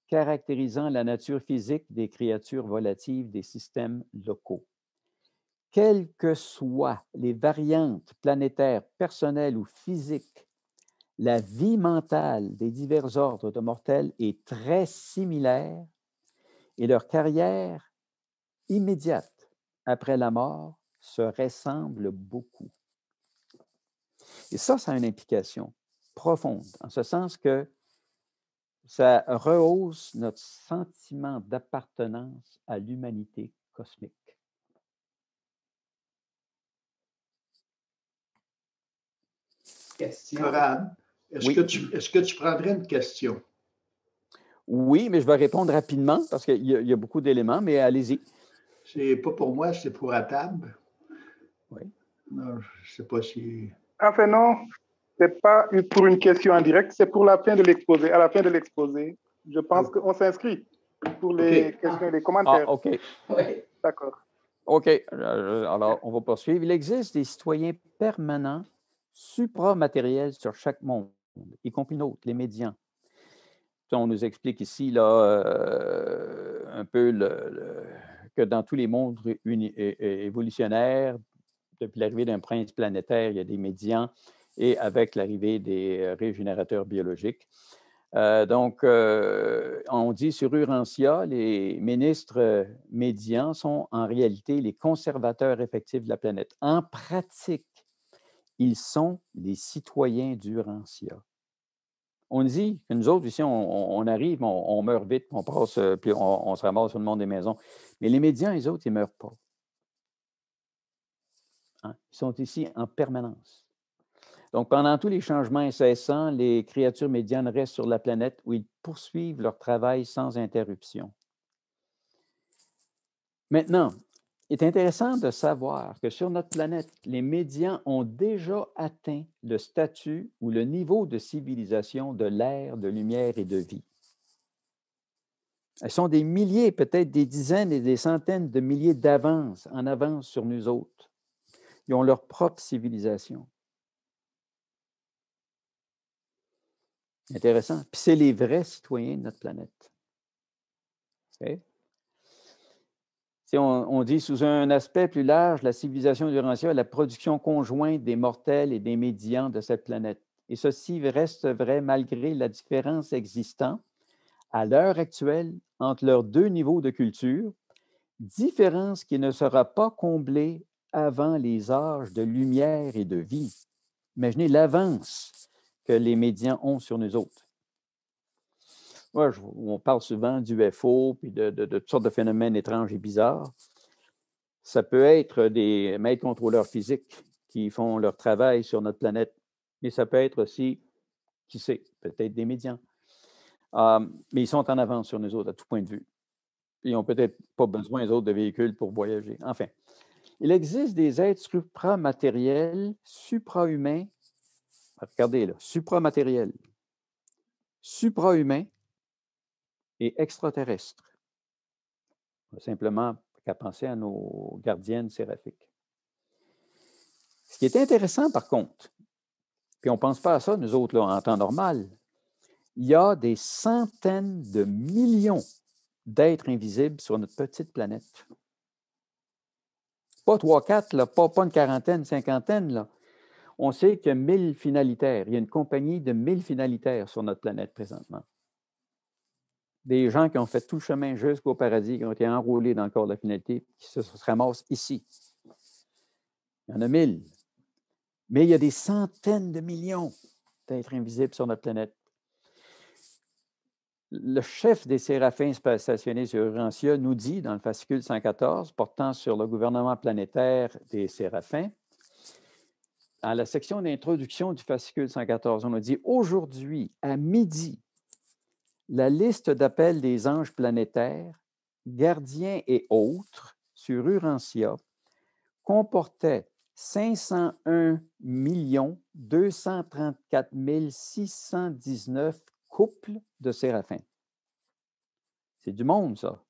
caractérisant la nature physique des créatures volatiles des systèmes locaux. Quelles que soient les variantes planétaires, personnelles ou physiques, la vie mentale des divers ordres de mortels est très similaire et leur carrière immédiate après la mort se ressemble beaucoup. Et ça a une implication profonde, en ce sens que ça rehausse notre sentiment d'appartenance à l'humanité cosmique. Question. Corrad, est-ce que tu prendrais une question? Oui, mais je vais répondre rapidement parce qu'il y a beaucoup d'éléments, mais allez-y. C'est pas pour moi, c'est pour Atab. Oui. Non, je ne sais pas si... Enfin, non, ce n'est pas pour une question en direct, c'est pour la fin de l'exposé. À la fin de l'exposé, je pense qu'on s'inscrit pour les questions et les commentaires. Ah, OK. Oui. D'accord. OK. Alors, on va poursuivre. Il existe des citoyens permanents supramatériels sur chaque monde, y compris nôtres, les médians. On nous explique ici là, un peu que dans tous les mondes évolutionnaires, depuis l'arrivée d'un prince planétaire, il y a des médians et avec l'arrivée des régénérateurs biologiques. On dit sur Urantia, les ministres médians sont en réalité les conservateurs effectifs de la planète. En pratique, ils sont les citoyens d'Urantia. On dit que nous autres, ici, on arrive, on meurt vite, on passe, puis on se ramasse sur le monde des maisons. Mais les médians, les autres, ils ne meurent pas. Hein? Ils sont ici en permanence. Donc, pendant tous les changements incessants, les créatures médianes restent sur la planète où ils poursuivent leur travail sans interruption. Maintenant, il est intéressant de savoir que sur notre planète, les médians ont déjà atteint le statut ou le niveau de civilisation de l'ère de lumière et de vie. Elles sont des milliers, peut-être des dizaines et des centaines de milliers en avance sur nous autres. Ils ont leur propre civilisation. Intéressant. Puis c'est les vrais citoyens de notre planète. Okay? Si on dit sous un aspect plus large, la civilisation d'Urantia est la production conjointe des mortels et des médians de cette planète. Et ceci reste vrai malgré la différence existant à l'heure actuelle entre leurs deux niveaux de culture, différence qui ne sera pas comblée avant les âges de lumière et de vie. Imaginez l'avance que les médians ont sur nous autres. Ouais, on parle souvent d'UFO puis de toutes sortes de phénomènes étranges et bizarres. Ça peut être des maîtres contrôleurs physiques qui font leur travail sur notre planète, mais ça peut être aussi, qui sait, peut-être des médians. Mais ils sont en avance sur nous autres à tout point de vue. Ils n'ont peut-être pas besoin, les autres, de véhicules pour voyager. Enfin, il existe des êtres supramatériels, suprahumains. Regardez là, supramatériels, suprahumains et extraterrestres. Simplement qu'à penser à nos gardiennes séraphiques. Ce qui est intéressant, par contre, puis on ne pense pas à ça, nous autres, là, en temps normal, il y a des centaines de millions d'êtres invisibles sur notre petite planète. Pas 3, 4, là, pas une quarantaine, une cinquantaine. Là. On sait qu'il y a 1000 finalitaires. Il y a une compagnie de 1000 finalitaires sur notre planète présentement. Des gens qui ont fait tout le chemin jusqu'au paradis, qui ont été enrôlés dans le corps de la finalité, qui se ramassent ici. Il y en a 1000. Mais il y a des centaines de millions d'êtres invisibles sur notre planète. Le chef des séraphins stationnés sur Urantia nous dit, dans le fascicule 114, portant sur le gouvernement planétaire des séraphins, dans la section d'introduction du fascicule 114, on a dit « Aujourd'hui, à midi, la liste d'appels des anges planétaires gardiens et autres sur Urantia comportait 501 234 619 couples de séraphins. C'est du monde, ça.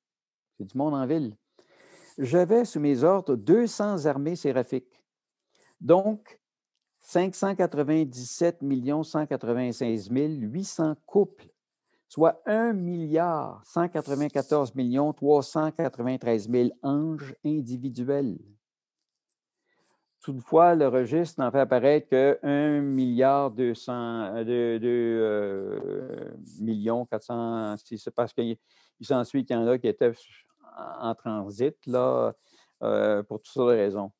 C'est du monde en ville. J'avais sous mes ordres 200 armées séraphiques. Donc, 597 196 800 couples, soit 1 194 393 000 anges individuels. Toutefois, le registre n'en fait apparaître que 1 million 400, c'est parce qu'il s'ensuit qu'il y en a qui étaient en transit là, pour toutes sortes de raisons.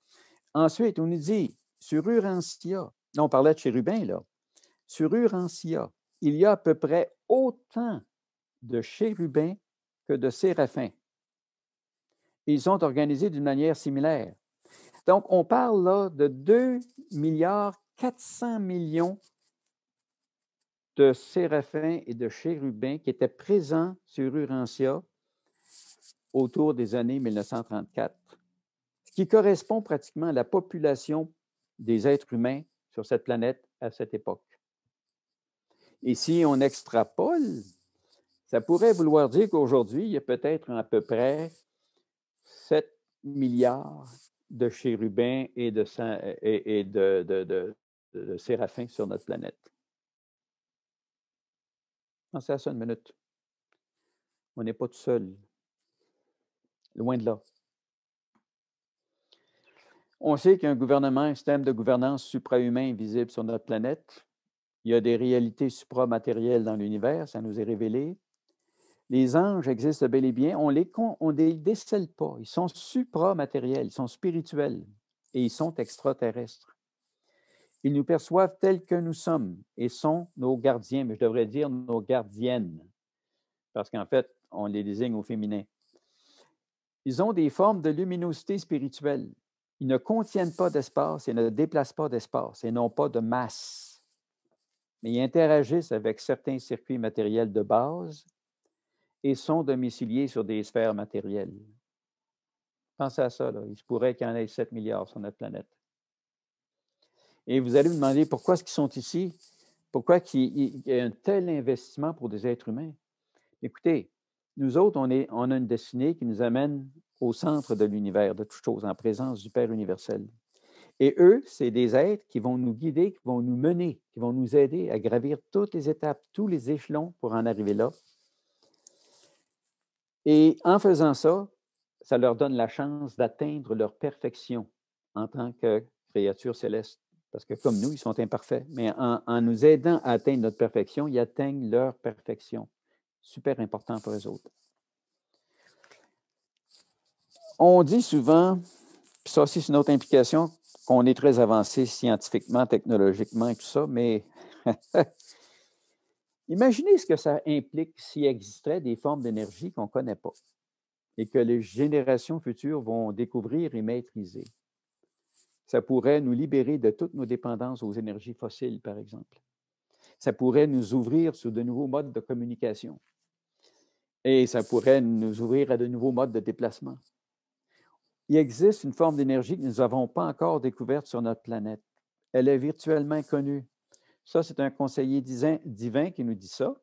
Ensuite, on nous dit, sur Urantia, là, on parlait de chérubins, là. Sur Urantia, il y a à peu près autant de chérubins que de séraphins. Ils sont organisés d'une manière similaire. Donc, on parle là de 2 400 millions de séraphins et de chérubins qui étaient présents sur Urantia autour des années 1934, ce qui correspond pratiquement à la population des êtres humains sur cette planète à cette époque. Et si on extrapole, ça pourrait vouloir dire qu'aujourd'hui, il y a peut-être à peu près 7 milliards de chérubins et de séraphins sur notre planète. Pensez à ça une minute. On n'est pas tout seul. Loin de là. On sait qu'il y a un gouvernement, un système de gouvernance suprahumain visible sur notre planète. Il y a des réalités supramatérielles dans l'univers, ça nous est révélé. Les anges existent bel et bien, on ne les décèle pas. Ils sont supramatériels, ils sont spirituels et ils sont extraterrestres. Ils nous perçoivent tels que nous sommes et sont nos gardiens, mais je devrais dire nos gardiennes, parce qu'en fait, on les désigne au féminin. Ils ont des formes de luminosité spirituelle. Ils ne contiennent pas d'espace et ne déplacent pas d'espace et n'ont pas de masse. Mais ils interagissent avec certains circuits matériels de base et sont domiciliés sur des sphères matérielles. Pensez à ça, là. Il se pourrait qu'il y en ait 7 milliards sur notre planète. Et vous allez me demander pourquoi est-ce qu'ils sont ici? Pourquoi il y a un tel investissement pour des êtres humains? Écoutez, nous autres, on a une destinée qui nous amène au centre de l'univers, de toutes choses, en présence du Père universel. Et eux, c'est des êtres qui vont nous guider, qui vont nous mener, qui vont nous aider à gravir toutes les étapes, tous les échelons pour en arriver là. Et en faisant ça, ça leur donne la chance d'atteindre leur perfection en tant que créatures célestes. Parce que comme nous, ils sont imparfaits. Mais en nous aidant à atteindre notre perfection, ils atteignent leur perfection. Super important pour eux autres. On dit souvent, puis ça aussi c'est une autre implication, qu'on est très avancé scientifiquement, technologiquement et tout ça, mais imaginez ce que ça implique s'il existait des formes d'énergie qu'on ne connaît pas et que les générations futures vont découvrir et maîtriser. Ça pourrait nous libérer de toutes nos dépendances aux énergies fossiles, par exemple. Ça pourrait nous ouvrir sur de nouveaux modes de communication. Et ça pourrait nous ouvrir à de nouveaux modes de déplacement. Il existe une forme d'énergie que nous n'avons pas encore découverte sur notre planète. Elle est virtuellement connue. Ça, c'est un conseiller divin qui nous dit ça,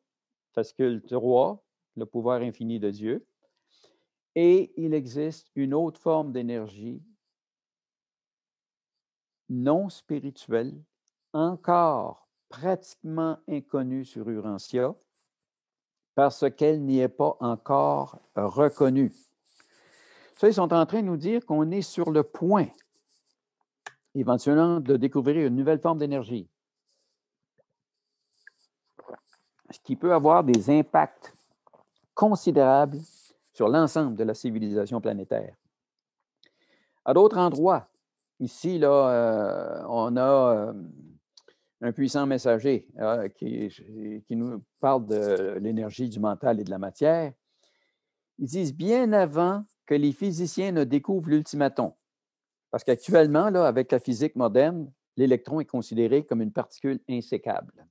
parce que le roi, le pouvoir infini de Dieu. Et il existe une autre forme d'énergie non spirituelle, encore pratiquement inconnue sur Urantia, parce qu'elle n'y est pas encore reconnue. Ça, ils sont en train de nous dire qu'on est sur le point, éventuellement, de découvrir une nouvelle forme d'énergie, ce qui peut avoir des impacts considérables sur l'ensemble de la civilisation planétaire. À d'autres endroits, ici, là, on a un puissant messager qui nous parle de l'énergie du mental et de la matière. Ils disent bien avant que les physiciens ne découvrent l'ultimaton. Parce qu'actuellement, là, avec la physique moderne, l'électron est considéré comme une particule insécable.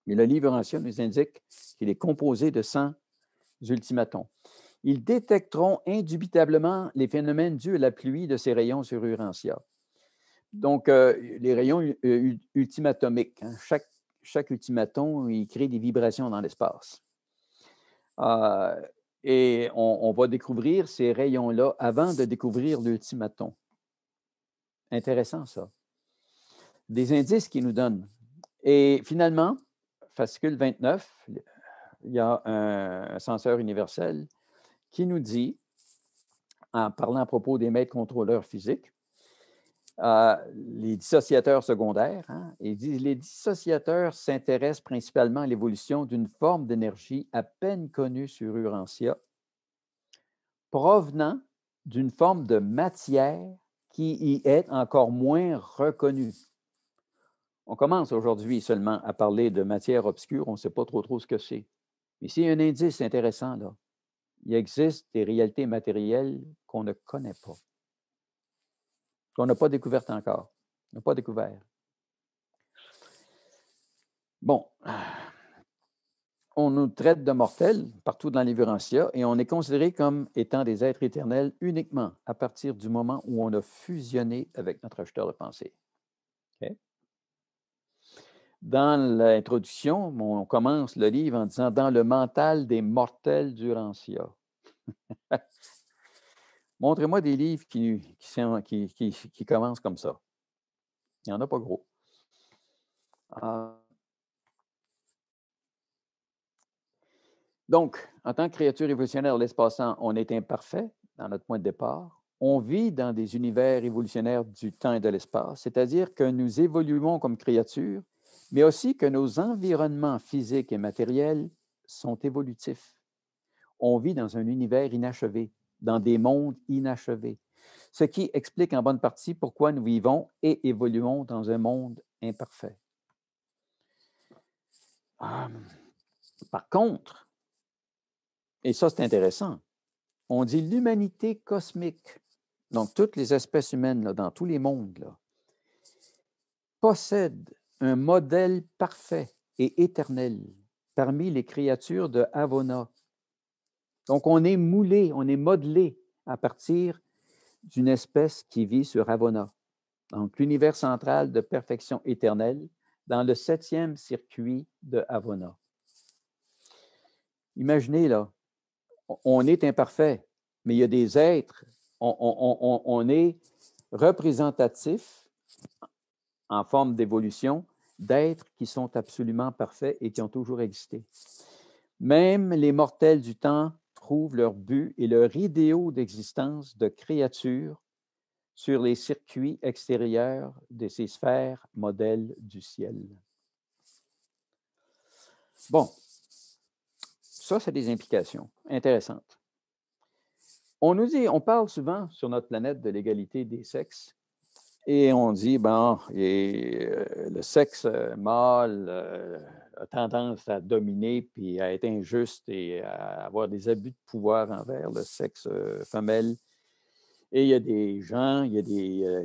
Mais le livre ancien nous indique qu'il est composé de 100 ultimatons. ils détecteront indubitablement les phénomènes dus à la pluie de ces rayons sur Urantia. Donc, les rayons ultimatomiques, hein, chaque ultimaton, il crée des vibrations dans l'espace. Et on va découvrir ces rayons-là avant de découvrir l'ultimaton. Intéressant, ça. Des indices qu'ils nous donnent. Et finalement, fascicule 29, il y a un censeur universel qui nous dit, en parlant à propos des maîtres contrôleurs physiques, les dissociateurs secondaires, hein, il dit les dissociateurs s'intéressent principalement à l'évolution d'une forme d'énergie à peine connue sur Urantia, provenant d'une forme de matière qui y est encore moins reconnue. On commence aujourd'hui seulement à parler de matière obscure, on ne sait pas trop ce que c'est. Mais s'il y a un indice intéressant, là, il existe des réalités matérielles qu'on ne connaît pas, qu'on n'a pas découvertes encore. On n'a pas découvert. Bon, on nous traite de mortels partout dans l'Urantia et on est considéré comme étant des êtres éternels uniquement à partir du moment où on a fusionné avec notre acheteur de pensée. Okay? Dans l'introduction, on commence le livre en disant « Dans le mental des mortels d'Urantia ». Montrez-moi des livres qui commencent comme ça. Il n'y en a pas gros. Donc, en tant que créature évolutionnaire de l'espace-temps, on est imparfait dans notre point de départ. On vit dans des univers évolutionnaires du temps et de l'espace, c'est-à-dire que nous évoluons comme créatures, mais aussi que nos environnements physiques et matériels sont évolutifs. On vit dans un univers inachevé, dans des mondes inachevés, ce qui explique en bonne partie pourquoi nous vivons et évoluons dans un monde imparfait. Par contre, et ça c'est intéressant, on dit l'humanité cosmique, donc toutes les espèces humaines là, dans tous les mondes, là, possède un modèle parfait et éternel parmi les créatures de Havona. Donc, on est moulé, on est modelé à partir d'une espèce qui vit sur Havona. Donc, l'univers central de perfection éternelle dans le 7e circuit de Havona. Imaginez, là, on est imparfait, mais il y a des êtres, on est représentatif en forme d'évolution d'êtres qui sont absolument parfaits et qui ont toujours existé. Même les mortels du temps trouvent leur but et leur idéal d'existence de créatures sur les circuits extérieurs de ces sphères modèles du ciel. Bon, ça, c'est des implications intéressantes. On nous dit, on parle souvent sur notre planète de l'égalité des sexes et on dit, bon, le sexe mâle a tendance à dominer puis à être injuste et à avoir des abus de pouvoir envers le sexe femelle. Et il y a des gens, il y a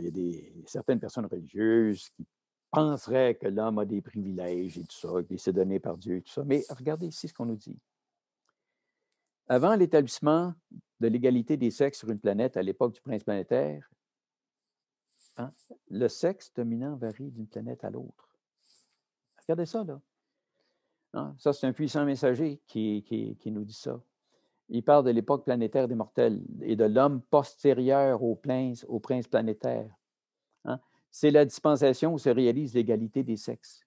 certaines personnes religieuses qui penseraient que l'homme a des privilèges et tout ça, qu'il s'est donné par Dieu et tout ça. Mais regardez ici ce qu'on nous dit. Avant l'établissement de l'égalité des sexes sur une planète à l'époque du prince planétaire, hein, le sexe dominant varie d'une planète à l'autre. Regardez ça, là. Hein, ça, c'est un puissant messager qui nous dit ça. Il parle de l'époque planétaire des mortels et de l'homme postérieur au prince planétaire. Hein? C'est la dispensation où se réalise l'égalité des sexes.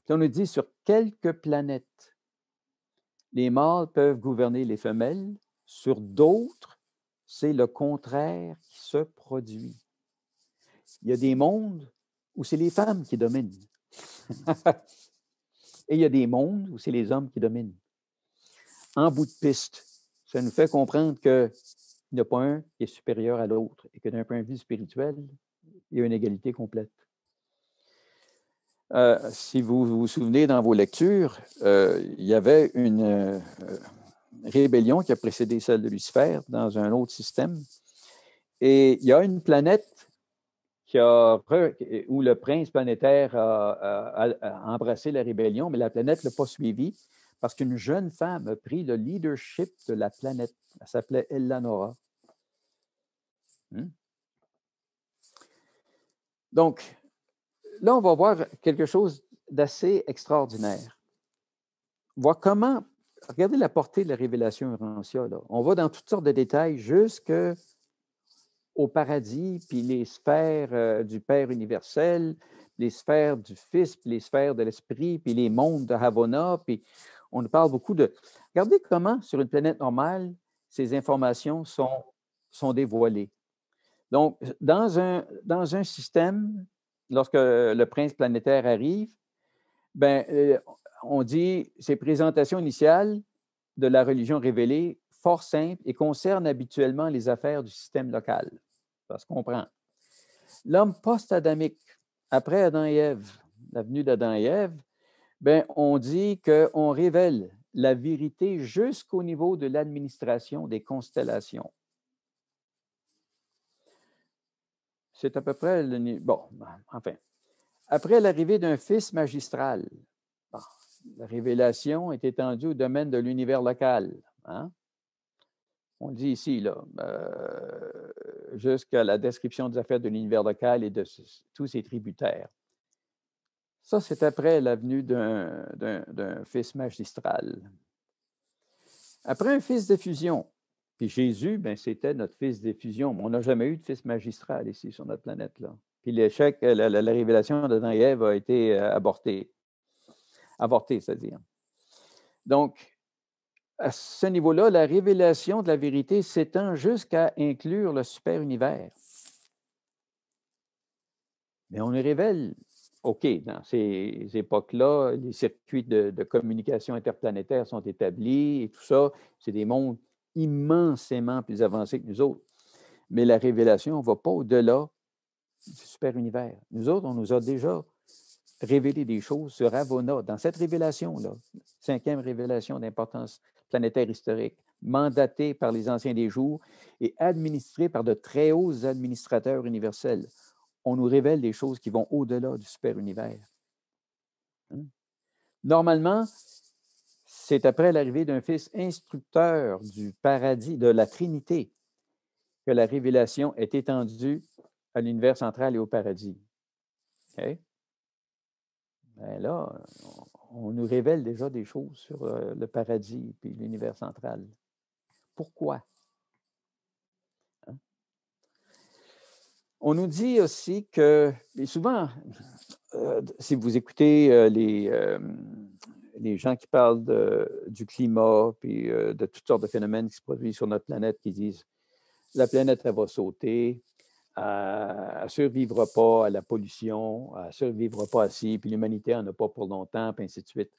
Puis on nous dit sur quelques planètes, les mâles peuvent gouverner les femelles, sur d'autres, c'est le contraire qui se produit. Il y a des mondes où c'est les femmes qui dominent. Et il y a des mondes où c'est les hommes qui dominent. En bout de piste, ça nous fait comprendre qu'il n'y a pas un qui est supérieur à l'autre et que d'un point de vue spirituel, il y a une égalité complète. Si vous vous souvenez dans vos lectures, il y avait une rébellion qui a précédé celle de Lucifer dans un autre système. Et il y a une planète où le prince planétaire a embrassé la rébellion, mais la planète ne l'a pas suivi parce qu'une jeune femme a pris le leadership de la planète. Elle s'appelait Eleanora. Donc, là, on va voir quelque chose d'assez extraordinaire. Voir comment, regardez la portée de la révélation Urantia, là. On va dans toutes sortes de détails jusqu'au paradis, puis les sphères du Père universel, les sphères du Fils, puis les sphères de l'Esprit, puis les mondes de Havona, puis on nous parle beaucoup de... Regardez comment, sur une planète normale, ces informations sont dévoilées. Donc, dans un système, lorsque le prince planétaire arrive, on dit ces présentations initiales de la religion révélée, fort simples et concernent habituellement les affaires du système local. Ça se comprend. L'homme post-adamique, après Adam et Ève, la venue d'Adam et Ève, on dit qu'on révèle la vérité jusqu'au niveau de l'administration des constellations. C'est à peu près le niveau. Bon, enfin. Après l'arrivée d'un fils magistral, la révélation est étendue au domaine de l'univers local. Hein? On dit ici, là, jusqu'à la description des affaires de l'univers local et de tous ses tributaires. Ça, c'est après la venue d'un fils magistral. Après un fils d'effusion, puis Jésus, c'était notre fils d'effusion. On n'a jamais eu de fils magistral ici sur notre planète, là. Puis l'échec, la révélation d'Adam et Ève a été avortée, c'est-à-dire. Donc, à ce niveau-là, la révélation de la vérité s'étend jusqu'à inclure le super-univers. Mais on nous révèle, OK, dans ces époques-là, les circuits de communication interplanétaire sont établis et tout ça, c'est des mondes immensément plus avancés que nous autres. Mais la révélation ne va pas au-delà du super-univers. Nous autres, on nous a déjà révélé des choses sur Havona. Dans cette révélation-là, 5e révélation d'importance planétaire historique, mandatée par les anciens des jours et administrée par de très hauts administrateurs universels, on nous révèle des choses qui vont au-delà du super-univers. Normalement, c'est après l'arrivée d'un fils instructeur du paradis, de la Trinité, que la révélation est étendue à l'univers central et au paradis. Okay? Là, on nous révèle déjà des choses sur le paradis et l'univers central. Pourquoi? Hein? On nous dit aussi que, et souvent, si vous écoutez les gens qui parlent du climat puis de toutes sortes de phénomènes qui se produisent sur notre planète, qui disent la planète, elle va sauter, elle ne survivra pas à la pollution, elle ne survivra pas à ci, puis l'humanité n'en a pas pour longtemps, puis ainsi de suite.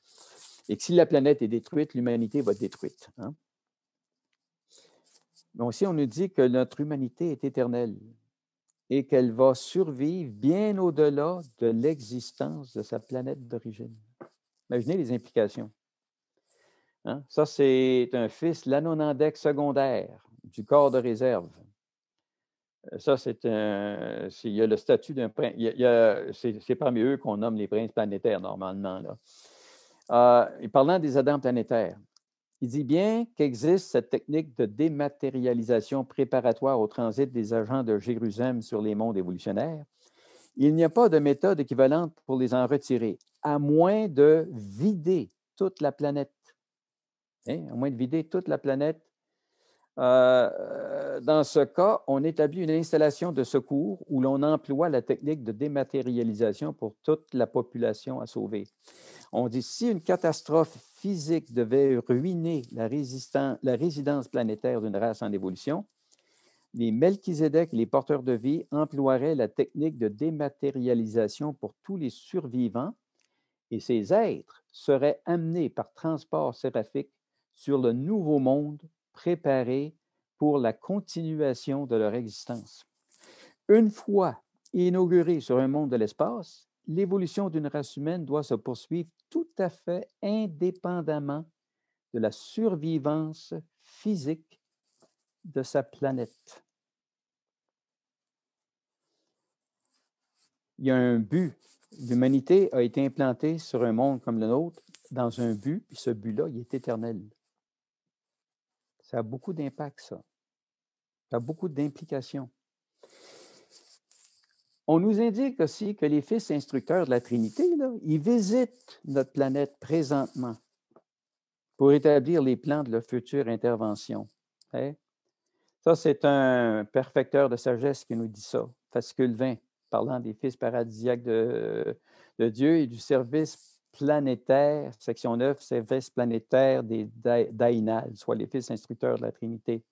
Et que si la planète est détruite, l'humanité va être détruite. Hein? Mais aussi, on nous dit que notre humanité est éternelle et qu'elle va survivre bien au-delà de l'existence de sa planète d'origine. Imaginez les implications. Hein? Ça, c'est un fils l'Anonandek secondaire du corps de réserve. Ça, il y a le statut d'un prince. C'est parmi eux qu'on nomme les princes planétaires, normalement. Là. Et parlant des Adams planétaires, il dit bien qu'existe cette technique de dématérialisation préparatoire au transit des agents de Jérusalem sur les mondes évolutionnaires. Il n'y a pas de méthode équivalente pour les en retirer, à moins de vider toute la planète. Hein? À moins de vider toute la planète. Dans ce cas, on établit une installation de secours où l'on emploie la technique de dématérialisation pour toute la population à sauver. On dit si une catastrophe physique devait ruiner la résidence planétaire d'une race en évolution, les Melchizedek et les porteurs de vie emploieraient la technique de dématérialisation pour tous les survivants et ces êtres seraient amenés par transport séraphique sur le nouveau monde préparé pour la continuation de leur existence. Une fois inaugurée sur un monde de l'espace, l'évolution d'une race humaine doit se poursuivre tout à fait indépendamment de la survivance physique de sa planète. Il y a un but L'humanité a été implantée sur un monde comme le nôtre dans un but, puis ce but-là, il est éternel. Ça a beaucoup d'impact, ça. Ça a beaucoup d'implications. On nous indique aussi que les fils instructeurs de la Trinité, là, ils visitent notre planète présentement pour établir les plans de leur future intervention. Hein? Ça, c'est un perfecteur de sagesse qui nous dit ça, fascicule 20, parlant des fils paradisiaques de Dieu et du service planétaire, section 9, service planétaire des Dainal, soit les fils instructeurs de la Trinité.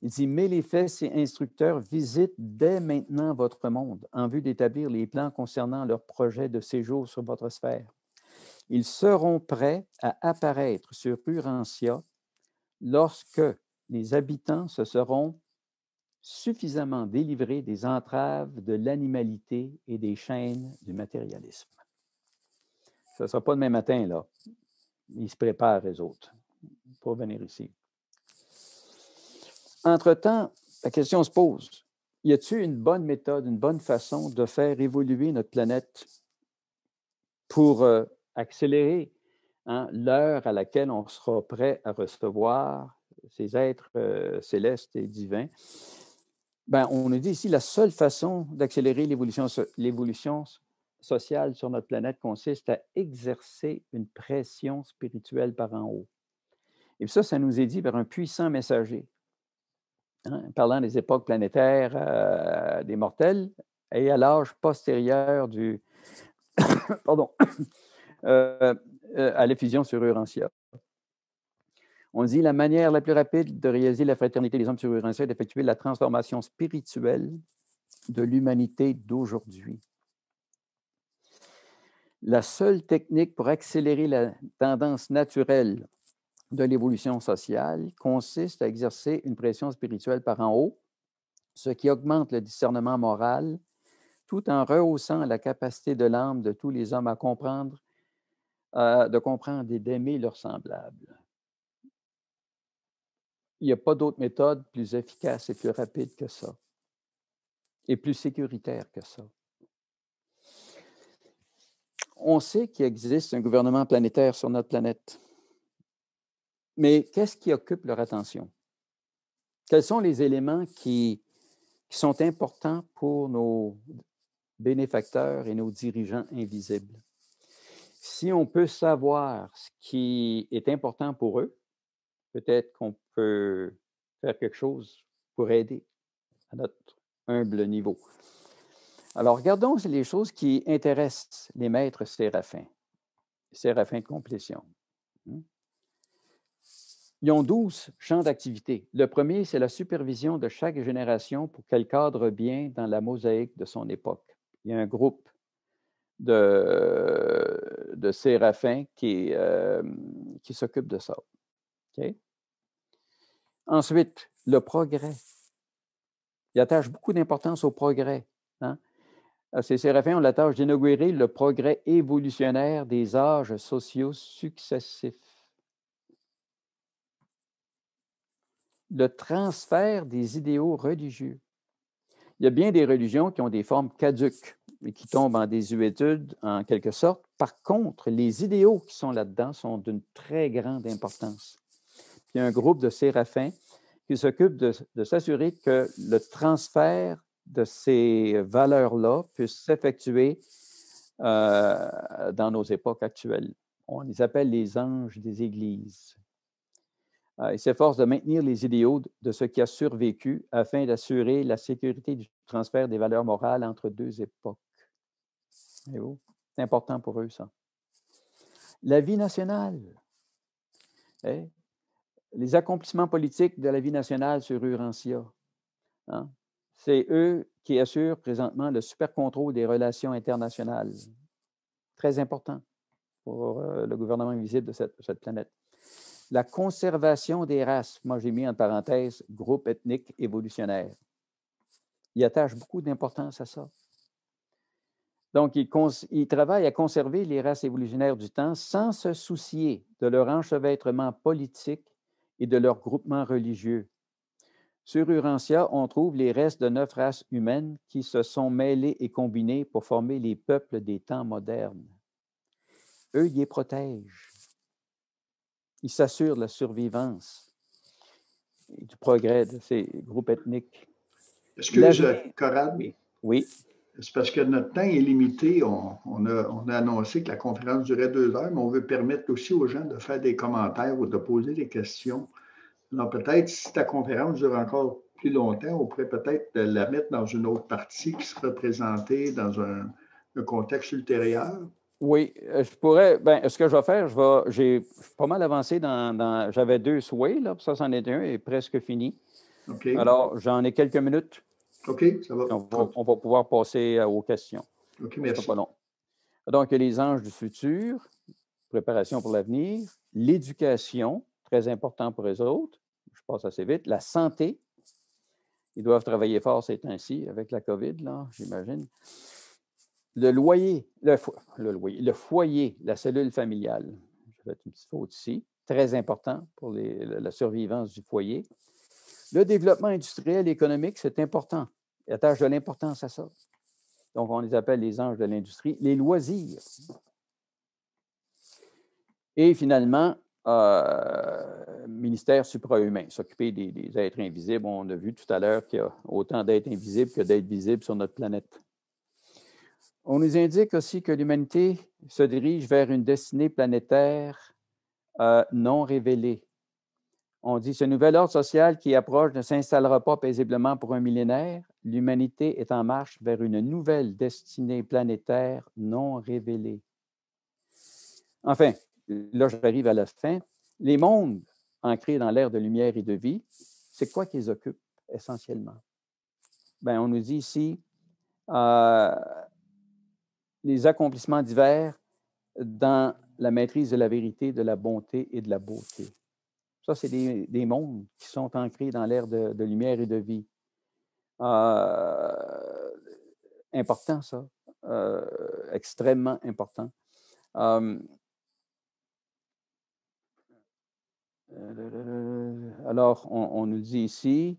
Il dit, mais les fils instructeurs visitent dès maintenant votre monde en vue d'établir les plans concernant leur projet de séjour sur votre sphère. Ils seront prêts à apparaître sur Urantia lorsque les habitants se seront suffisamment délivrés des entraves de l'animalité et des chaînes du matérialisme. Ce ne sera pas demain matin, là. Ils se préparent, les autres, pour venir ici. Entre-temps, la question se pose, y a-t-il une bonne méthode, une bonne façon de faire évoluer notre planète pour accélérer l'heure à laquelle on sera prêt à recevoir ces êtres célestes et divins? Ben, on nous dit ici, la seule façon d'accélérer l'évolution sociale sur notre planète consiste à exercer une pression spirituelle par en haut. Et ça nous est dit par un puissant messager. Parlant des époques planétaires des mortels et à l'âge postérieur du à l'effusion sur Urantia. On dit la manière la plus rapide de réaliser la fraternité des hommes sur Urantia est d'effectuer la transformation spirituelle de l'humanité d'aujourd'hui. La seule technique pour accélérer la tendance naturelle de l'évolution sociale consiste à exercer une pression spirituelle par en haut, ce qui augmente le discernement moral, tout en rehaussant la capacité de l'âme de tous les hommes à comprendre, de comprendre et d'aimer leurs semblables. Il n'y a pas d'autre méthode plus efficace et plus rapide que ça, et plus sécuritaire que ça. On sait qu'il existe un gouvernement planétaire sur notre planète. Mais qu'est-ce qui occupe leur attention? Quels sont les éléments qui sont importants pour nos bénéfacteurs et nos dirigeants invisibles? Si on peut savoir ce qui est important pour eux, peut-être qu'on peut faire quelque chose pour aider à notre humble niveau. Alors, regardons les choses qui intéressent les maîtres séraphins de complétion. Ils ont 12 champs d'activité. Le premier, c'est la supervision de chaque génération pour qu'elle cadre bien dans la mosaïque de son époque. Il y a un groupe de séraphins qui s'occupe de ça. Okay? Ensuite, le progrès. Il attache beaucoup d'importance au progrès. Ces séraphins ont la tâche d'inaugurer le progrès évolutionnaire des âges sociaux successifs. Le transfert des idéaux religieux. Il y a bien des religions qui ont des formes caduques et qui tombent en désuétude, en quelque sorte. Par contre, les idéaux qui sont là-dedans sont d'une très grande importance. Puis, il y a un groupe de séraphins qui s'occupe de s'assurer que le transfert de ces valeurs-là puisse s'effectuer dans nos époques actuelles. On les appelle les anges des églises. Ils s'efforcent de maintenir les idéaux de ce qui a survécu afin d'assurer la sécurité du transfert des valeurs morales entre deux époques. C'est important pour eux, ça. La vie nationale. Les accomplissements politiques de la vie nationale sur Urantia. C'est eux qui assurent présentement le super contrôle des relations internationales. Très important pour le gouvernement invisible de cette planète. La conservation des races. Moi, j'ai mis en parenthèse groupe ethnique évolutionnaire. Ils attachent beaucoup d'importance à ça. Donc, ils travaillent à conserver les races évolutionnaires du temps sans se soucier de leur enchevêtrement politique et de leur groupement religieux. Sur Urantia, on trouve les restes de 9 races humaines qui se sont mêlées et combinées pour former les peuples des temps modernes. Eux, ils les protègent. Ils s'assurent de la survivance et du progrès de ces groupes ethniques. Excuse, Corrad. Oui. Oui. C'est parce que notre temps est limité. On a annoncé que la conférence durait 2 heures, mais on veut permettre aussi aux gens de faire des commentaires ou de poser des questions. Alors peut-être, si ta conférence dure encore plus longtemps, on pourrait peut-être la mettre dans une autre partie qui sera présentée dans un contexte ultérieur. Oui, je pourrais. Bien, ce que je vais faire, j'ai pas mal avancé j'avais 2 souhaits, là, puis ça, c'en est un, est presque fini. OK. Alors, j'en ai quelques minutes. OK, ça va. On va pouvoir passer aux questions. OK, merci. Pas long. Donc, il y a les anges du futur, préparation pour l'avenir, l'éducation, très important pour eux autres, je passe assez vite, la santé, ils doivent travailler fort ces temps-ci avec la COVID, là, j'imagine. Le foyer, la cellule familiale. Je vais mettre une petite faute ici. Très important pour la survivance du foyer. Le développement industriel et économique, c'est important. Ils attachent de l'importance à ça. Donc, on les appelle les anges de l'industrie. Les loisirs. Et finalement, ministère suprahumain, s'occuper des êtres invisibles. On a vu tout à l'heure qu'il y a autant d'êtres invisibles que d'êtres visibles sur notre planète. On nous indique aussi que l'humanité se dirige vers une destinée planétaire non révélée. On dit, ce nouvel ordre social qui approche ne s'installera pas paisiblement pour un millénaire. L'humanité est en marche vers une nouvelle destinée planétaire non révélée. Enfin, là, j'arrive à la fin. Les mondes ancrés dans l'ère de lumière et de vie, c'est quoi qu'ils occupent essentiellement? Bien, on nous dit ici les accomplissements divers dans la maîtrise de la vérité, de la bonté et de la beauté. Ça, c'est des mondes qui sont ancrés dans l'ère de lumière et de vie. Important, ça. Extrêmement important. Alors, on nous dit ici,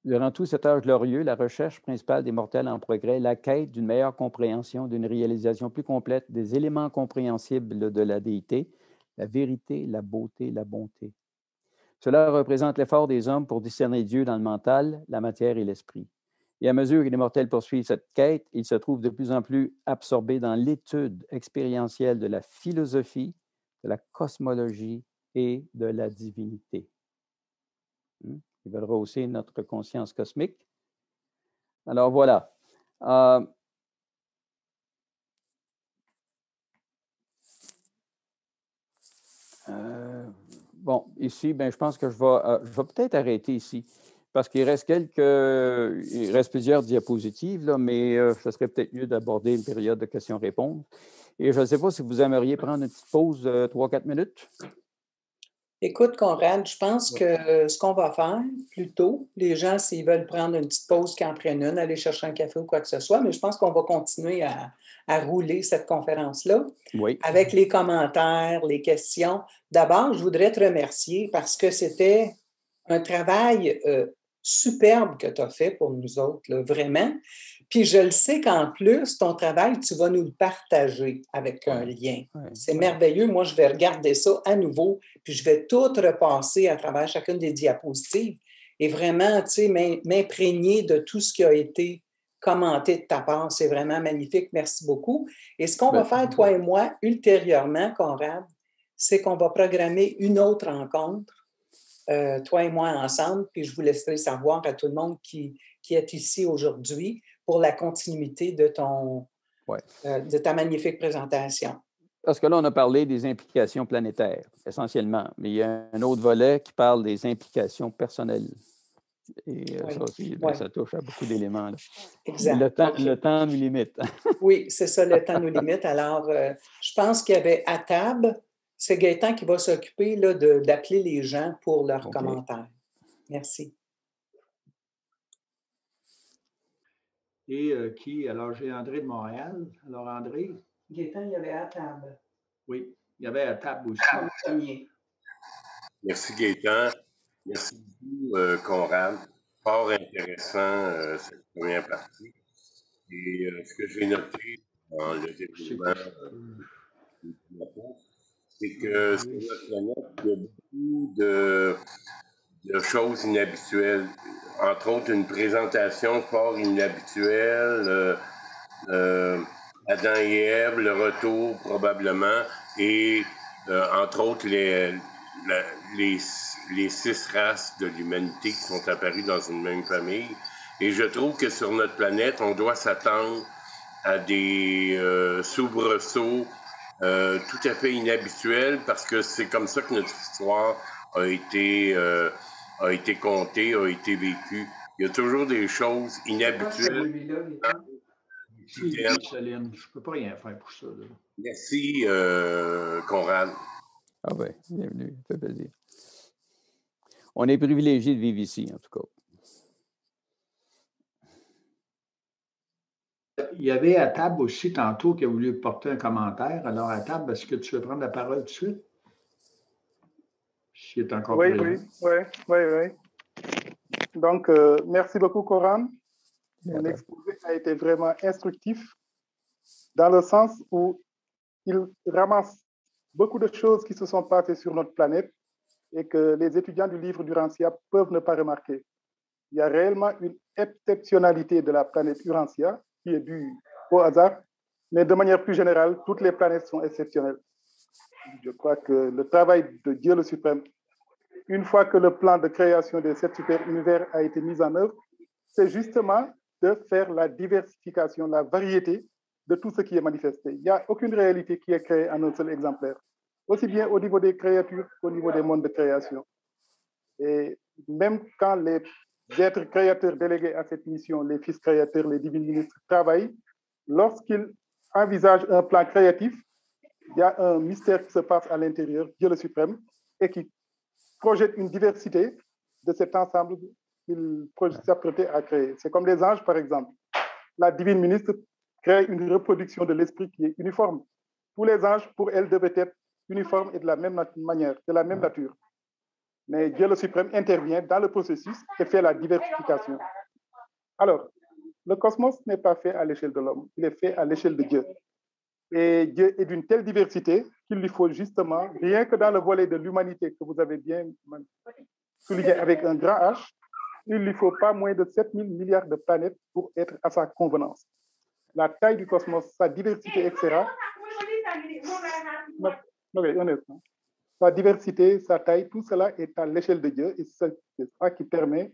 durant tout cet âge glorieux, la recherche principale des mortels en progrès, la quête d'une meilleure compréhension, d'une réalisation plus complète des éléments compréhensibles de la déité, la vérité, la beauté, la bonté. Cela représente l'effort des hommes pour discerner Dieu dans le mental, la matière et l'esprit. Et à mesure que les mortels poursuivent cette quête, ils se trouvent de plus en plus absorbés dans l'étude expérientielle de la philosophie, de la cosmologie et de la divinité. Ils veulent rehausser notre conscience cosmique. Alors voilà. Bon, ici, ben, je pense que je vais peut-être arrêter ici parce qu'il reste plusieurs diapositives, là, mais ce serait peut-être mieux d'aborder une période de questions-réponses. Et je ne sais pas si vous aimeriez prendre une petite pause de 3-4 minutes. Écoute, Conrad, je pense que ce qu'on va faire plutôt, les gens, s'ils veulent prendre une petite pause, qu'ils en prennent une, aller chercher un café ou quoi que ce soit, mais je pense qu'on va continuer à rouler cette conférence-là avec les commentaires, les questions. D'abord, je voudrais te remercier parce que c'était un travail superbe que tu as fait pour nous autres, là, vraiment. Puis je le sais qu'en plus, ton travail, tu vas nous le partager avec un lien. C'est merveilleux. Moi, je vais regarder ça à nouveau, puis je vais tout repasser à travers chacune des diapositives et vraiment, tu sais, m'imprégner de tout ce qui a été commenté de ta part. C'est vraiment magnifique. Merci beaucoup. Et ce qu'on va faire, toi et moi, ultérieurement, Conrad, c'est qu'on va programmer une autre rencontre, toi et moi ensemble, puis je vous laisserai savoir à tout le monde qui est ici aujourd'hui pour la continuité de ta magnifique présentation. Parce que là, on a parlé des implications planétaires, essentiellement, mais il y a un autre volet qui parle des implications personnelles. Et ça aussi, ça touche à beaucoup d'éléments. Exact. Le temps nous limite. Oui, c'est ça, le temps nous limite. Alors, je pense qu'il y avait à table, c'est Gaëtan qui va s'occuper d'appeler les gens pour leurs commentaires. Merci. Et alors j'ai André de Montréal. Alors, André? Gaëtan, il y avait à table. Oui, Il y avait à table aussi. Premier. Merci Gaétan. Merci beaucoup, Conrad. Fort intéressant, cette première partie. Et ce que j'ai noté dans le développement du plateau, c'est que sur notre planète, il y a beaucoup de choses inhabituelles. Entre autres, une présentation fort inhabituelle, Adam et Ève, le retour probablement, et entre autres les 6 races de l'humanité qui sont apparues dans une même famille. Et je trouve que sur notre planète, on doit s'attendre à des soubresauts tout à fait inhabituels parce que c'est comme ça que notre histoire a été contée, a été vécue. Il y a toujours des choses inhabituelles. Céline, je ne peux pas rien faire pour ça. Là. Merci, Conrad. Ah ben, bienvenue, ça fait plaisir. On est privilégié de vivre ici, en tout cas. Il y avait à table aussi tantôt qui a voulu porter un commentaire. Alors, à table, est-ce que tu veux prendre la parole tout de suite? S'il est encore présent. Oui. Donc, merci beaucoup, Coran. Mon exposé a été vraiment instructif dans le sens où il ramasse beaucoup de choses qui se sont passées sur notre planète et que les étudiants du livre d'Urantia peuvent ne pas remarquer. Il y a réellement une exceptionnalité de la planète Urantia qui est due au hasard, mais de manière plus générale, toutes les planètes sont exceptionnelles. Je crois que le travail de Dieu le Suprême, une fois que le plan de création de cet super-univers a été mis en œuvre, c'est justement de faire la diversification, la variété de tout ce qui est manifesté. Il n'y a aucune réalité qui est créée en un seul exemplaire, aussi bien au niveau des créatures qu'au niveau des mondes de création. Et même quand les êtres créateurs délégués à cette mission, les fils créateurs, les divins ministres, travaillent, lorsqu'ils envisagent un plan créatif, il y a un mystère qui se passe à l'intérieur, Dieu le Suprême, et qui projette une diversité de cet ensemble qu'il s'apprêtait à créer. C'est comme les anges, par exemple. La divine ministre crée une reproduction de l'esprit qui est uniforme. Tous les anges, pour elle, devaient être uniformes et de la même manière, de la même nature. Mais Dieu le Suprême intervient dans le processus et fait la diversification. Alors, le cosmos n'est pas fait à l'échelle de l'homme, il est fait à l'échelle de Dieu. Et Dieu est d'une telle diversité qu'il lui faut justement, rien que dans le volet de l'humanité que vous avez bien souligné avec un grand H, il lui faut pas moins de 7 000 milliards de planètes pour être à sa convenance. La taille du cosmos, sa diversité, etc. Sa diversité, sa taille, tout cela est à l'échelle de Dieu et c'est ça qui permet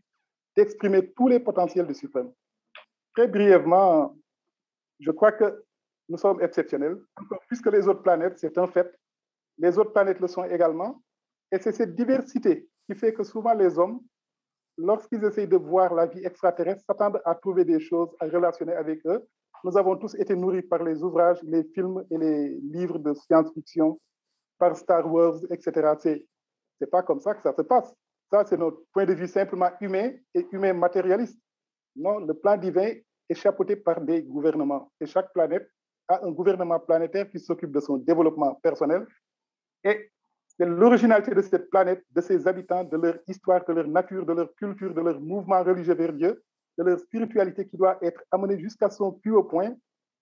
d'exprimer tous les potentiels du suprême. Très brièvement, je crois que nous sommes exceptionnels, encore plus que les autres planètes, c'est un fait. Les autres planètes le sont également. Et c'est cette diversité qui fait que souvent les hommes, lorsqu'ils essayent de voir la vie extraterrestre, s'attendent à trouver des choses à relationner avec eux. Nous avons tous été nourris par les ouvrages, les films et les livres de science-fiction, par Star Wars, etc. C'est pas comme ça que ça se passe. Ça, c'est notre point de vue simplement humain et humain matérialiste. Non, le plan divin est chapeauté par des gouvernements. Et chaque planète a un gouvernement planétaire qui s'occupe de son développement personnel. Et c'est l'originalité de cette planète, de ses habitants, de leur histoire, de leur nature, de leur culture, de leur mouvement religieux vers Dieu, de leur spiritualité qui doit être amenée jusqu'à son plus haut point,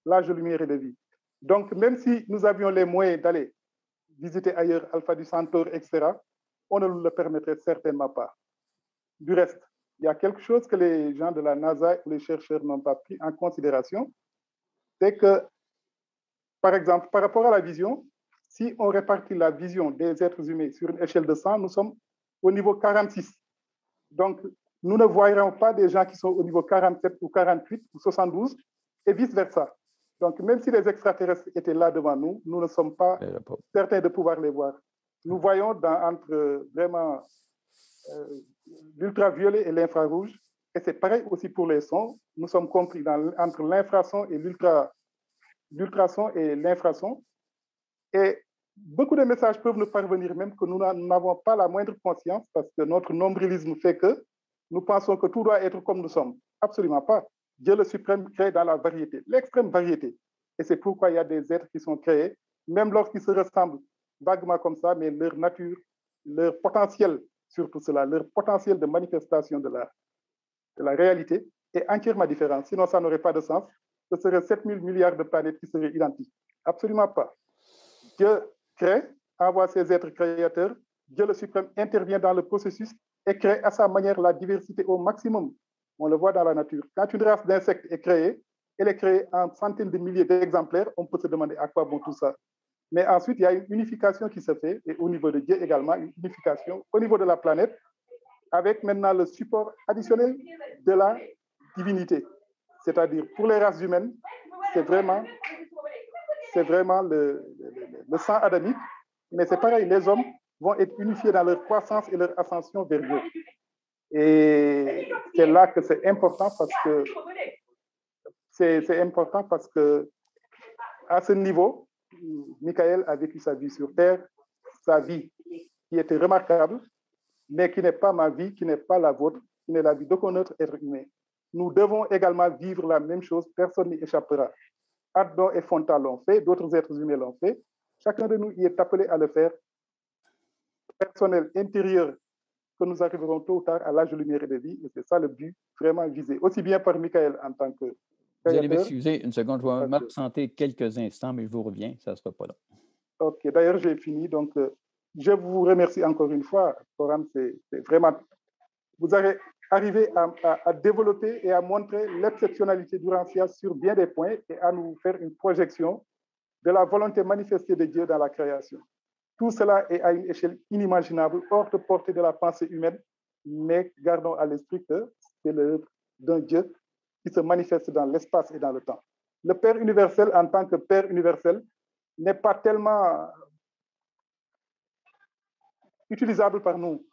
l'âge de lumière et de vie. Donc, même si nous avions les moyens d'aller visiter ailleurs Alpha du Centaure, etc., on ne le permettrait certainement pas. Du reste, il y a quelque chose que les gens de la NASA ou les chercheurs n'ont pas pris en considération, c'est que, par exemple, par rapport à la vision, si on répartit la vision des êtres humains sur une échelle de 100, nous sommes au niveau 46. Donc, nous ne voyons pas des gens qui sont au niveau 47 ou 48 ou 72 et vice-versa. Donc, même si les extraterrestres étaient là devant nous, nous ne sommes pas certains de pouvoir les voir. Nous voyons entre vraiment l'ultraviolet et l'infrarouge, et c'est pareil aussi pour les sons. Nous sommes compris entre l'infrason et l'ultrason et l'infrason. Et beaucoup de messages peuvent nous parvenir même que nous n'avons pas la moindre conscience parce que notre nombrilisme fait que nous pensons que tout doit être comme nous sommes. Absolument pas. Dieu le Suprême crée dans la variété, l'extrême variété. Et c'est pourquoi il y a des êtres qui sont créés, même lorsqu'ils se ressemblent vaguement comme ça, mais leur nature, leur potentiel, surtout cela, leur potentiel de manifestation de la réalité est entièrement différent. Sinon, ça n'aurait pas de sens. Ce serait 7 000 milliards de planètes qui seraient identiques. Absolument pas. Dieu crée, envoie ses êtres créateurs, Dieu le suprême intervient dans le processus et crée à sa manière la diversité au maximum. On le voit dans la nature. Quand une race d'insectes est créée, elle est créée en centaines de milliers d'exemplaires. On peut se demander à quoi bon tout ça. Mais ensuite, il y a une unification qui se fait, et au niveau de Dieu également, une unification au niveau de la planète, avec maintenant le support additionnel de la divinité. C'est-à-dire, pour les races humaines, c'est vraiment le sang adamique, mais c'est pareil, les hommes vont être unifiés dans leur croissance et leur ascension vers Dieu. Et c'est là que c'est important parce que à ce niveau, Michael a vécu sa vie sur Terre, sa vie qui était remarquable, mais qui n'est pas ma vie, qui n'est pas la vôtre, qui n'est la vie d'aucun autre être humain. Nous devons également vivre la même chose, personne n'y échappera. Adam et Fonta l'ont fait, d'autres êtres humains l'ont fait. Chacun de nous y est appelé à le faire. Personnel intérieur, que nous arriverons tôt ou tard à l'âge de lumière et de vie, et c'est ça le but vraiment visé, aussi bien par Michael en tant que Vous créateur. allez m'excuser une seconde, je vais m'absenter quelques instants, mais je vous reviens, ça ne sera pas long. Ok, d'ailleurs, j'ai fini, donc je vous remercie encore une fois. Coram, c'est vraiment... Vous avez arrivé à développer et à montrer l'exceptionnalité du Rancia sur bien des points et à nous faire une projection de la volonté manifestée de Dieu dans la création. Tout cela est à une échelle inimaginable, hors de portée de la pensée humaine, mais gardons à l'esprit que c'est l'œuvre d'un Dieu qui se manifeste dans l'espace et dans le temps. Le Père universel, en tant que Père universel, n'est pas tellement utilisable par nous.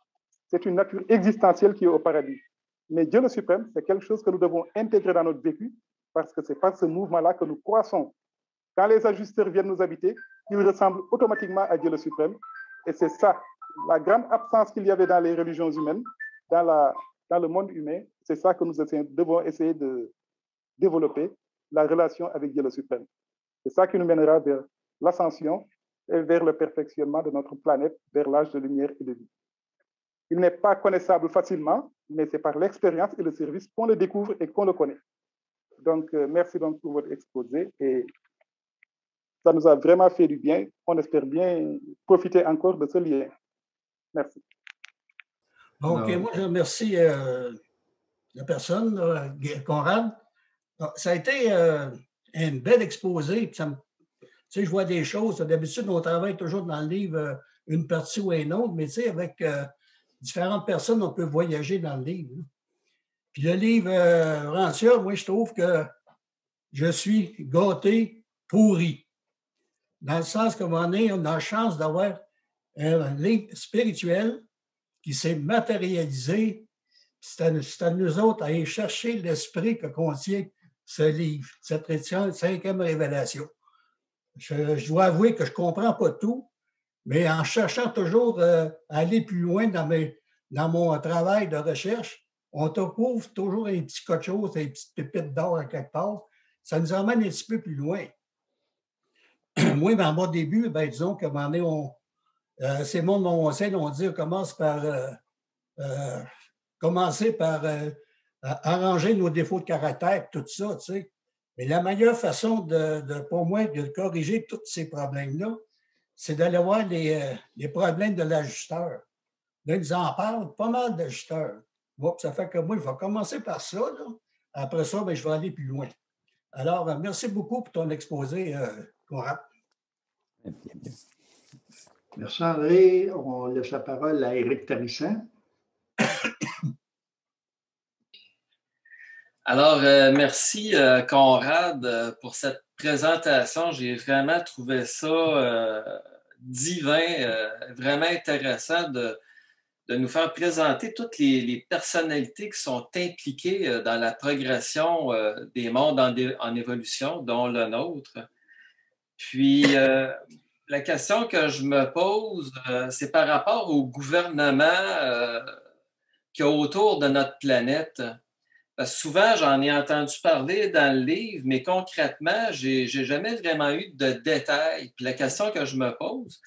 C'est une nature existentielle qui est au paradis. Mais Dieu le suprême, c'est quelque chose que nous devons intégrer dans notre vécu parce que c'est par ce mouvement-là que nous croissons. Quand les ajusteurs viennent nous habiter, ils ressemblent automatiquement à Dieu le suprême. Et c'est ça, la grande absence qu'il y avait dans les religions humaines, dans le monde humain, c'est ça que nous devons essayer de développer, la relation avec Dieu le suprême. C'est ça qui nous mènera vers l'ascension et vers le perfectionnement de notre planète, vers l'âge de lumière et de vie. Il n'est pas connaissable facilement, mais c'est par l'expérience et le service qu'on le découvre et qu'on le connaît. Donc, merci donc pour votre exposé et ça nous a vraiment fait du bien. On espère bien profiter encore de ce lien. Merci. OK, moi, je remercie la personne, Conrad. Ça a été un bel exposé. Tu sais, je vois des choses. D'habitude, on travaille toujours dans le livre une partie ou une autre, mais tu sais, avec différentes personnes, on peut voyager dans le livre. Puis le livre Rancia, moi, je trouve que je suis gâté, pourri. Dans le sens qu'à un moment donné, on a la chance d'avoir un livre spirituel qui s'est matérialisé. C'est à nous autres à aller chercher l'esprit que contient ce livre, cette 5e révélation. Je dois avouer que je ne comprends pas tout, mais en cherchant toujours à aller plus loin dans mon travail de recherche, on trouve toujours un petit quelque chose, une petite pépite d'or à quelque part. Ça nous emmène un petit peu plus loin. Moi, dans mon début, disons qu'à un moment donné, ces mondes mon conseil, on dit, commencer par arranger nos défauts de caractère, tout ça, tu sais. Mais la meilleure façon pour moi, de corriger tous ces problèmes-là, c'est d'aller voir les problèmes de l'ajusteur. Là, ils en parlent pas mal d'ajusteurs. Bon, ça fait que moi, je vais commencer par ça. Là. Après ça, je vais aller plus loin. Alors, merci beaucoup pour ton exposé, Conrad. Merci, André. On laisse la parole à Éric Tarissan. Alors, merci, Conrad, pour cette présentation. J'ai vraiment trouvé ça divin, vraiment intéressant de nous faire présenter toutes les personnalités qui sont impliquées dans la progression des mondes en évolution, dont le nôtre. Puis, la question que je me pose, c'est par rapport au gouvernement qu'il y a autour de notre planète. Parce que souvent, j'en ai entendu parler dans le livre, mais concrètement, je n'ai jamais vraiment eu de détails. Puis la question que je me pose,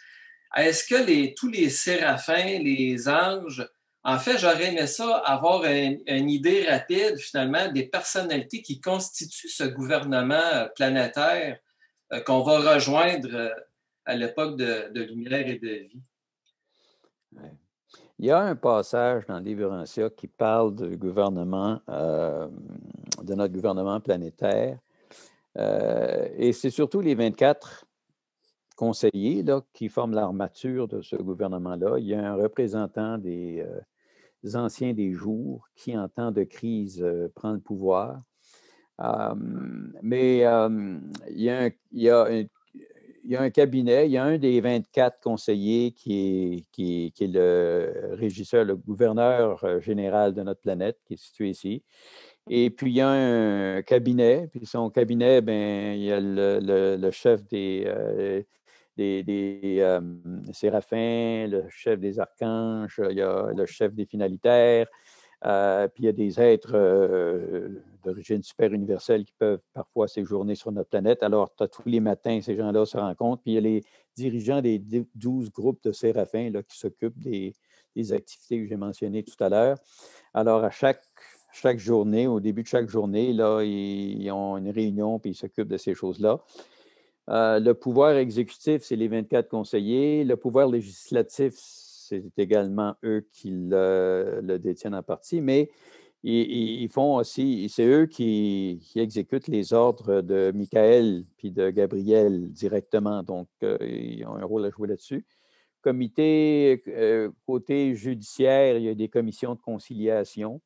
Est-ce que tous les séraphins, les anges, en fait, j'aurais aimé ça, avoir une idée rapide, finalement, des personnalités qui constituent ce gouvernement planétaire qu'on va rejoindre à l'époque de lumière et de vie. Ouais. Il y a un passage dans le livre Urantia qui parle du gouvernement, de notre gouvernement planétaire. Et c'est surtout les 24 conseillers là, qui forment l'armature de ce gouvernement-là. Il y a un représentant des anciens des jours qui, en temps de crise, prend le pouvoir. Mais il y a un cabinet, il y a un des 24 conseillers qui est le régisseur, le gouverneur général de notre planète, qui est situé ici. Et puis, il y a un cabinet, puis son cabinet, ben, il y a le chef des séraphins, le chef des archanges, il y a le chef des finalitaires, puis il y a des êtres d'origine super universelle qui peuvent parfois séjourner sur notre planète. Alors, tous les matins, ces gens-là se rencontrent, puis il y a les dirigeants des 12 groupes de séraphins là, qui s'occupent des activités que j'ai mentionnées tout à l'heure. Alors, à chaque journée, au début de chaque journée, là, ils ont une réunion, puis ils s'occupent de ces choses-là. Le pouvoir exécutif, c'est les 24 conseillers. Le pouvoir législatif, c'est également eux qui le détiennent en partie, mais ils font aussi, c'est eux qui exécutent les ordres de Michael puis de Gabriel directement. Donc, ils ont un rôle à jouer là-dessus. Comité, côté judiciaire, il y a des commissions de conciliation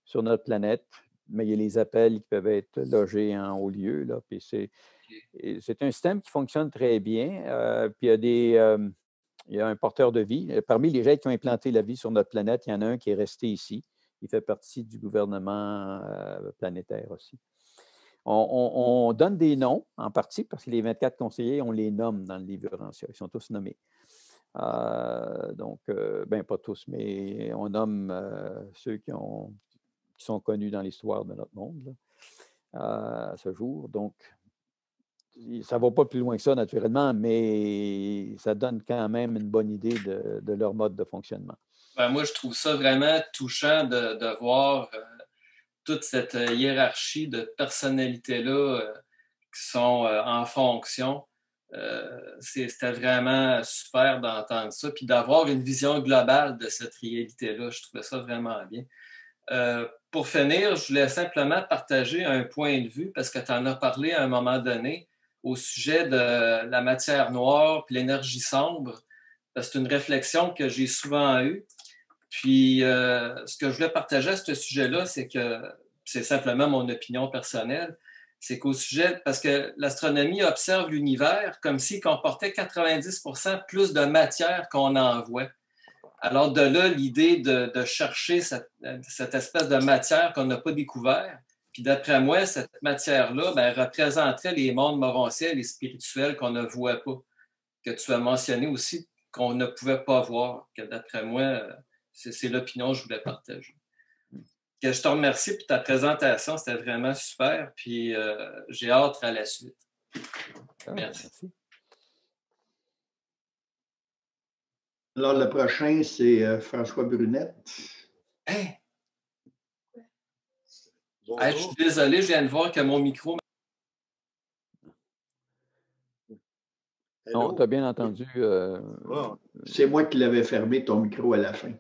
sur notre planète, mais il y a les appels qui peuvent être logés en haut lieu. Là, puis c'est un système qui fonctionne très bien. Puis il y a un porteur de vie. Parmi les gens qui ont implanté la vie sur notre planète, il y en a un qui est resté ici. Il fait partie du gouvernement planétaire aussi. On donne des noms en partie parce que les 24 conseillers, on les nomme dans le livre Urantia. Ils sont tous nommés. Donc, pas tous, mais on nomme ceux qui sont connus dans l'histoire de notre monde là, à ce jour. Donc, ça ne va pas plus loin que ça, naturellement, mais ça donne quand même une bonne idée de leur mode de fonctionnement. Ben, moi, je trouve ça vraiment touchant de voir toute cette hiérarchie de personnalités-là qui sont en fonction. C'était vraiment super d'entendre ça, puis d'avoir une vision globale de cette réalité-là. Je trouvais ça vraiment bien. Pour finir, je voulais simplement partager un point de vue, parce que tu en as parlé à un moment donné, au sujet de la matière noire puis l'énergie sombre. C'est une réflexion que j'ai souvent eue. Puis, ce que je voulais partager à ce sujet-là, c'est que c'est simplement mon opinion personnelle, c'est qu'au sujet, parce que l'astronomie observe l'univers comme s'il comportait 90% plus de matière qu'on en voit. Alors, de là, l'idée de chercher cette espèce de matière qu'on n'a pas découvert. Puis d'après moi, cette matière-là représenterait les mondes morontiels et spirituels qu'on ne voit pas, que tu as mentionné aussi, qu'on ne pouvait pas voir, que d'après moi, c'est l'opinion que je voulais partager. Que je te remercie pour ta présentation, c'était vraiment super, puis j'ai hâte à la suite. Merci. Alors, le prochain, c'est François Brunette. Hein? Je suis désolé, je viens de voir que mon micro... Non, tu as bien entendu. C'est moi qui l'avais fermé, ton micro, à la fin.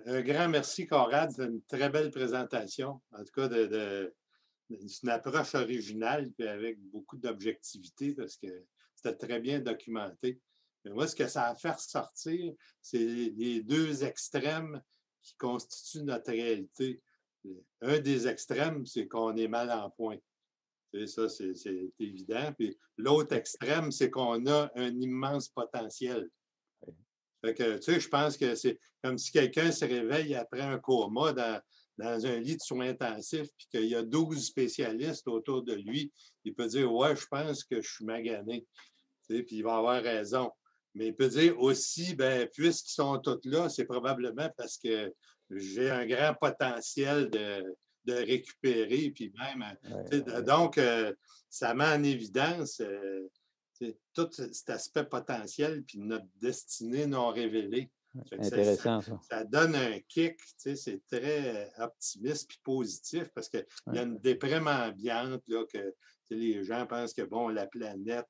Un grand merci, Conrad. C'est une très belle présentation. En tout cas, c'est une approche originale et avec beaucoup d'objectivité parce que c'était très bien documenté. Mais moi, ce que ça a fait ressortir, c'est les deux extrêmes qui constituent notre réalité. Un des extrêmes, c'est qu'on est mal en point. Ça, c'est évident. Puis l'autre extrême, c'est qu'on a un immense potentiel. Fait que, je pense que c'est comme si quelqu'un se réveille après un coma dans un lit de soins intensifs, puis qu'il y a 12 spécialistes autour de lui. Il peut dire, ouais, je pense que je suis magané. Puis il va avoir raison. Mais il peut dire aussi, puisqu'ils sont tous là, c'est probablement parce que j'ai un grand potentiel de récupérer, puis même, donc, ça met en évidence tout cet aspect potentiel, puis notre destinée non révélée. Intéressant, ça. Ça donne un kick, c'est très optimiste puis positif parce qu'il y a une déprime ambiante, là, que les gens pensent que bon, la planète,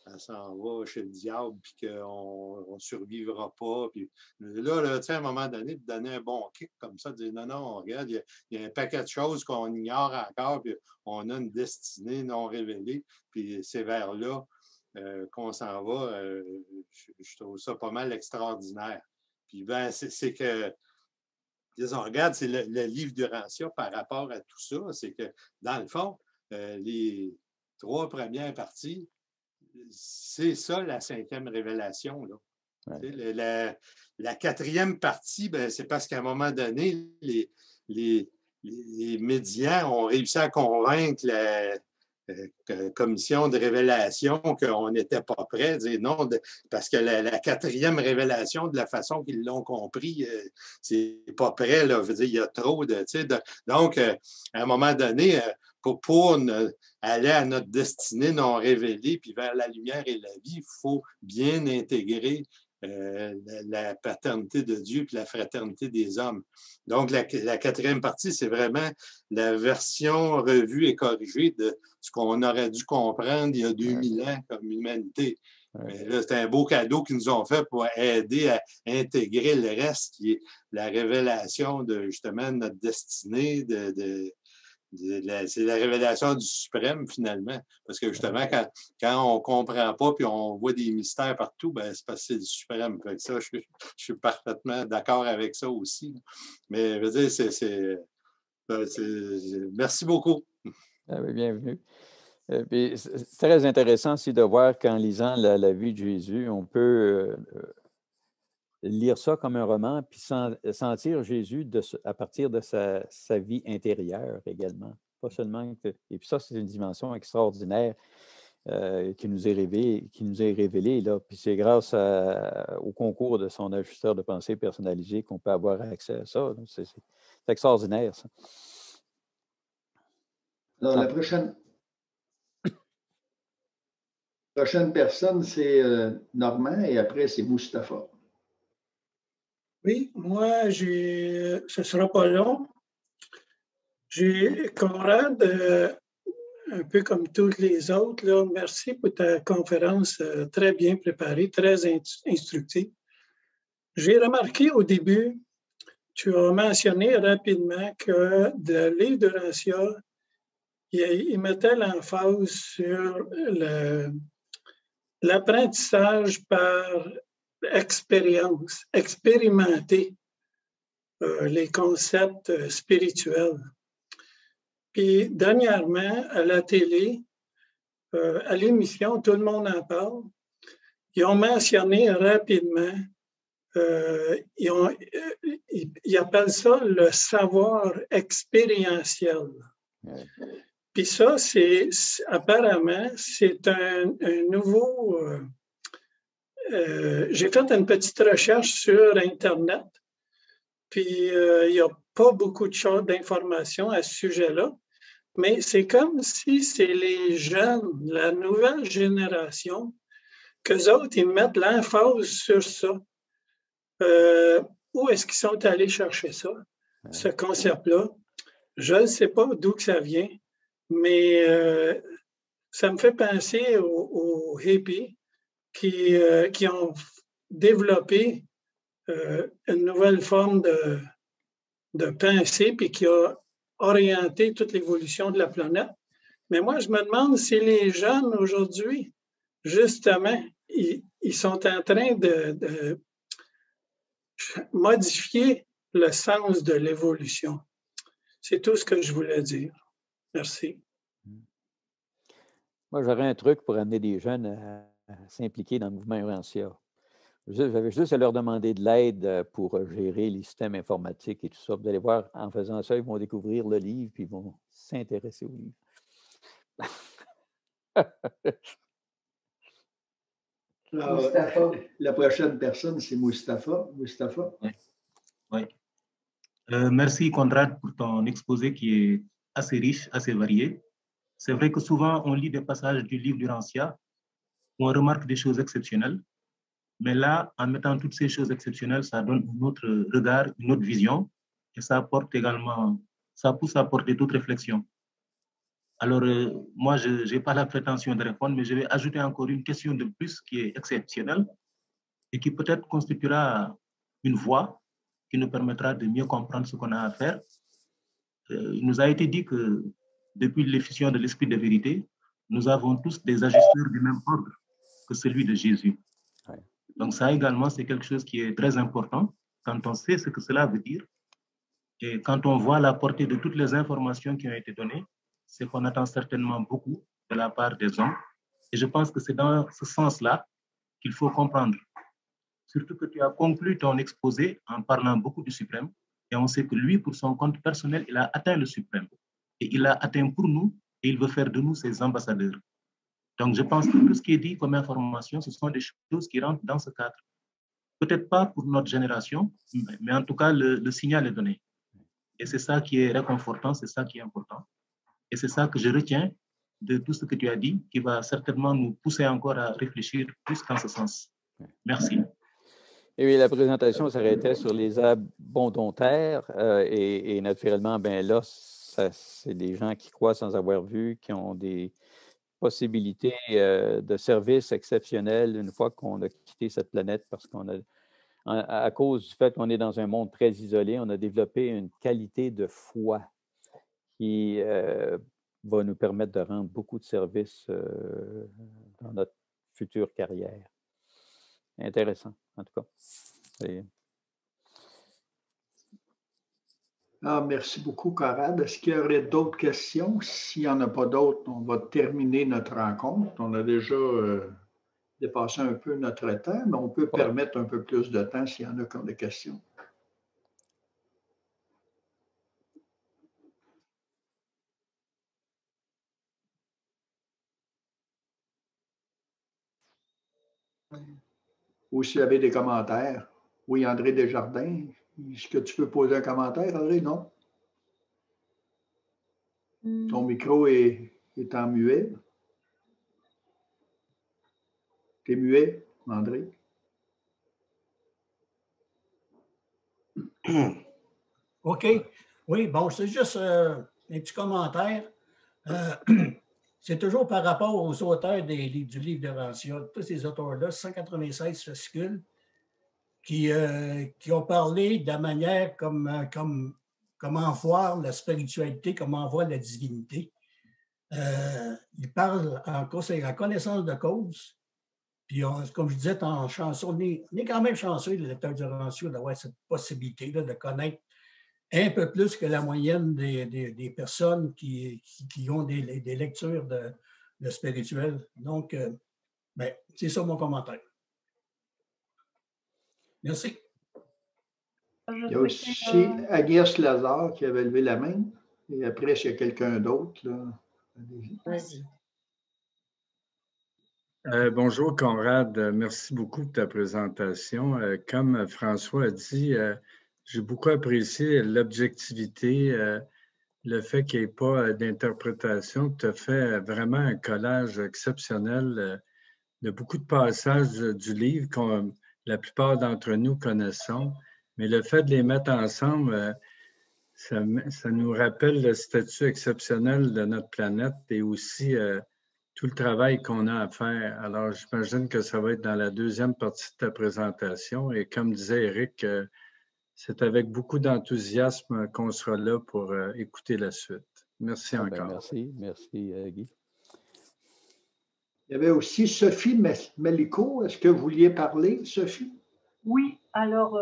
elle s'en va chez le diable puis qu'on ne survivra pas. Puis là, à un moment donné, de donner un bon kick comme ça, de dire non, regarde, il y a un paquet de choses qu'on ignore encore, puis on a une destinée non révélée, puis c'est vers là qu'on s'en va, je trouve ça pas mal extraordinaire. Puis ben, c'est que, disons, regarde, c'est le livre d'Urantia par rapport à tout ça, c'est que, dans le fond, les 3 premières parties, c'est ça la 5e révélation, là. Ouais. La 4e partie, ben, c'est parce qu'à un moment donné, les médias ont réussi à convaincre la commission de révélation qu'on n'était pas prêt, dire non, parce que la 4e révélation, de la façon qu'ils l'ont compris, c'est pas prêt, là, je veux dire, il y a trop de... Donc, à un moment donné, pour aller à notre destinée non révélée, puis vers la lumière et la vie, il faut bien intégrer la paternité de Dieu puis la fraternité des hommes. Donc, la 4e partie, c'est vraiment la version revue et corrigée de ce qu'on aurait dû comprendre il y a 2000 ans comme humanité. Mais là, c'est un beau cadeau qu'ils nous ont fait pour aider à intégrer le reste, qui est la révélation de, justement, de notre destinée, c'est la révélation du suprême, finalement. Parce que, justement, quand on ne comprend pas puis on voit des mystères partout, ben, c'est parce que c'est le suprême. Fait que ça, je suis parfaitement d'accord avec ça aussi. Mais, je veux dire, merci beaucoup. Bienvenue. Puis, c'est très intéressant aussi de voir qu'en lisant la vie de Jésus, on peut lire ça comme un roman, puis sentir Jésus à partir de sa vie intérieure également. Pas seulement et puis ça, c'est une dimension extraordinaire qui nous est révélée, là. Puis c'est grâce au concours de son ajusteur de pensée personnalisé qu'on peut avoir accès à ça. C'est extraordinaire, ça. Alors, la prochaine personne, c'est Normand, et après, c'est Mustapha. Oui, moi, ce ne sera pas long. J'ai Conrad, un peu comme tous les autres, là, merci pour ta conférence très bien préparée, très instructive. J'ai remarqué au début, tu as mentionné rapidement que le livre d'Urantia, il mettait l'emphase sur l'apprentissage par expérience, expérimenter les concepts spirituels. Puis, dernièrement, à la télé, à l'émission, tout le monde en parle, ils ont mentionné rapidement, ils appellent ça le savoir expérientiel. Ouais. Puis ça, apparemment, c'est un nouveau... j'ai fait une petite recherche sur Internet, puis il n'y a pas beaucoup d'informations à ce sujet-là, mais c'est comme si c'est les jeunes, la nouvelle génération, qu'eux autres, ils mettent l'emphase sur ça. Où est-ce qu'ils sont allés chercher ça, ce concept-là? Je ne sais pas d'où que ça vient, mais ça me fait penser aux hippies qui ont développé une nouvelle forme de pensée puis qui a orienté toute l'évolution de la planète. Mais moi, je me demande si les jeunes aujourd'hui, justement, ils sont en train de modifier le sens de l'évolution. C'est tout ce que je voulais dire. Merci. Moi, j'aurais un truc pour amener des jeunes à s'impliquer dans le mouvement Urantia. J'avais juste à leur demander de l'aide pour gérer les systèmes informatiques et tout ça. Vous allez voir, en faisant ça, ils vont découvrir le livre puis ils vont s'intéresser au livre. Alors, la prochaine personne, c'est Mustapha. Mustapha. Oui. Merci, Conrad, pour ton exposé qui est assez riche, assez varié. C'est vrai que souvent, on lit des passages du livre d'Urantia où on remarque des choses exceptionnelles. Mais là, en mettant toutes ces choses exceptionnelles, ça donne un autre regard, une autre vision, et ça apporte également, ça pousse à porter toute réflexion. Alors, moi, je n'ai pas la prétention de répondre, mais je vais ajouter encore une question de plus qui est exceptionnelle et qui peut-être constituera une voie qui nous permettra de mieux comprendre ce qu'on a à faire. Il nous a été dit que depuis l'effusion de l'Esprit de vérité, nous avons tous des agisseurs du même ordre que celui de Jésus. Ouais. Donc ça également, c'est quelque chose qui est très important quand on sait ce que cela veut dire et quand on voit la portée de toutes les informations qui ont été données, c'est qu'on attend certainement beaucoup de la part des hommes. Et je pense que c'est dans ce sens-là qu'il faut comprendre. Surtout que tu as conclu ton exposé en parlant beaucoup du suprême. Et on sait que lui, pour son compte personnel, il a atteint le suprême. Et il l'a atteint pour nous et il veut faire de nous ses ambassadeurs. Donc, je pense que tout ce qui est dit comme information, ce sont des choses qui rentrent dans ce cadre. Peut-être pas pour notre génération, mais en tout cas, le signal est donné. Et c'est ça qui est réconfortant, c'est ça qui est important. Et c'est ça que je retiens de tout ce que tu as dit, qui va certainement nous pousser encore à réfléchir plus dans ce sens. Merci. Et oui, la présentation s'arrêtait sur les abondontaires et naturellement, ben là, c'est des gens qui croient sans avoir vu, qui ont des possibilités de services exceptionnels une fois qu'on a quitté cette planète parce qu'on a, à cause du fait qu'on est dans un monde très isolé, on a développé une qualité de foi qui va nous permettre de rendre beaucoup de services dans notre future carrière. Intéressant, en tout cas. Merci beaucoup, Conrad. Est-ce qu'il y aurait d'autres questions? S'il n'y en a pas d'autres, on va terminer notre rencontre. On a déjà dépassé un peu notre temps, mais on peut permettre un peu plus de temps s'il y en a qui ont des questions. Ou s'il y avait des commentaires. Oui, André Desjardins, est-ce que tu peux poser un commentaire, André? Non? Ton micro est en muet. Tu es muet, André? OK. Oui, bon, c'est juste un petit commentaire. C'est toujours par rapport aux auteurs du livre de Rancia, tous ces auteurs-là, 196 fascicules, qui ont parlé de la manière comment voir la spiritualité, comment voir la divinité. Ils parlent en la connaissance de cause. Puis, comme je disais en chanson, on est quand même chanceux, les lecteurs du Rancia, d'avoir cette possibilité-là de connaître un peu plus que la moyenne des personnes qui ont des lectures de spirituel. Donc, ben, c'est ça mon commentaire. Merci. Il y a aussi Agnès Lazare qui avait levé la main. Et après, s'il y a quelqu'un d'autre, là. Vas-y. Bonjour Conrad, merci beaucoup de ta présentation. Comme François a dit, j'ai beaucoup apprécié l'objectivité, le fait qu'il n'y ait pas d'interprétation. Tu as fait vraiment un collage exceptionnel de beaucoup de passages du livre que la plupart d'entre nous connaissons, mais le fait de les mettre ensemble, ça nous rappelle le statut exceptionnel de notre planète et aussi tout le travail qu'on a à faire. Alors, j'imagine que ça va être dans la deuxième partie de ta présentation. Et comme disait Éric, c'est avec beaucoup d'enthousiasme qu'on sera là pour écouter la suite. Merci encore. Merci Guy. Il y avait aussi Sophie Melico. Est-ce que vous vouliez parler, Sophie? Oui, alors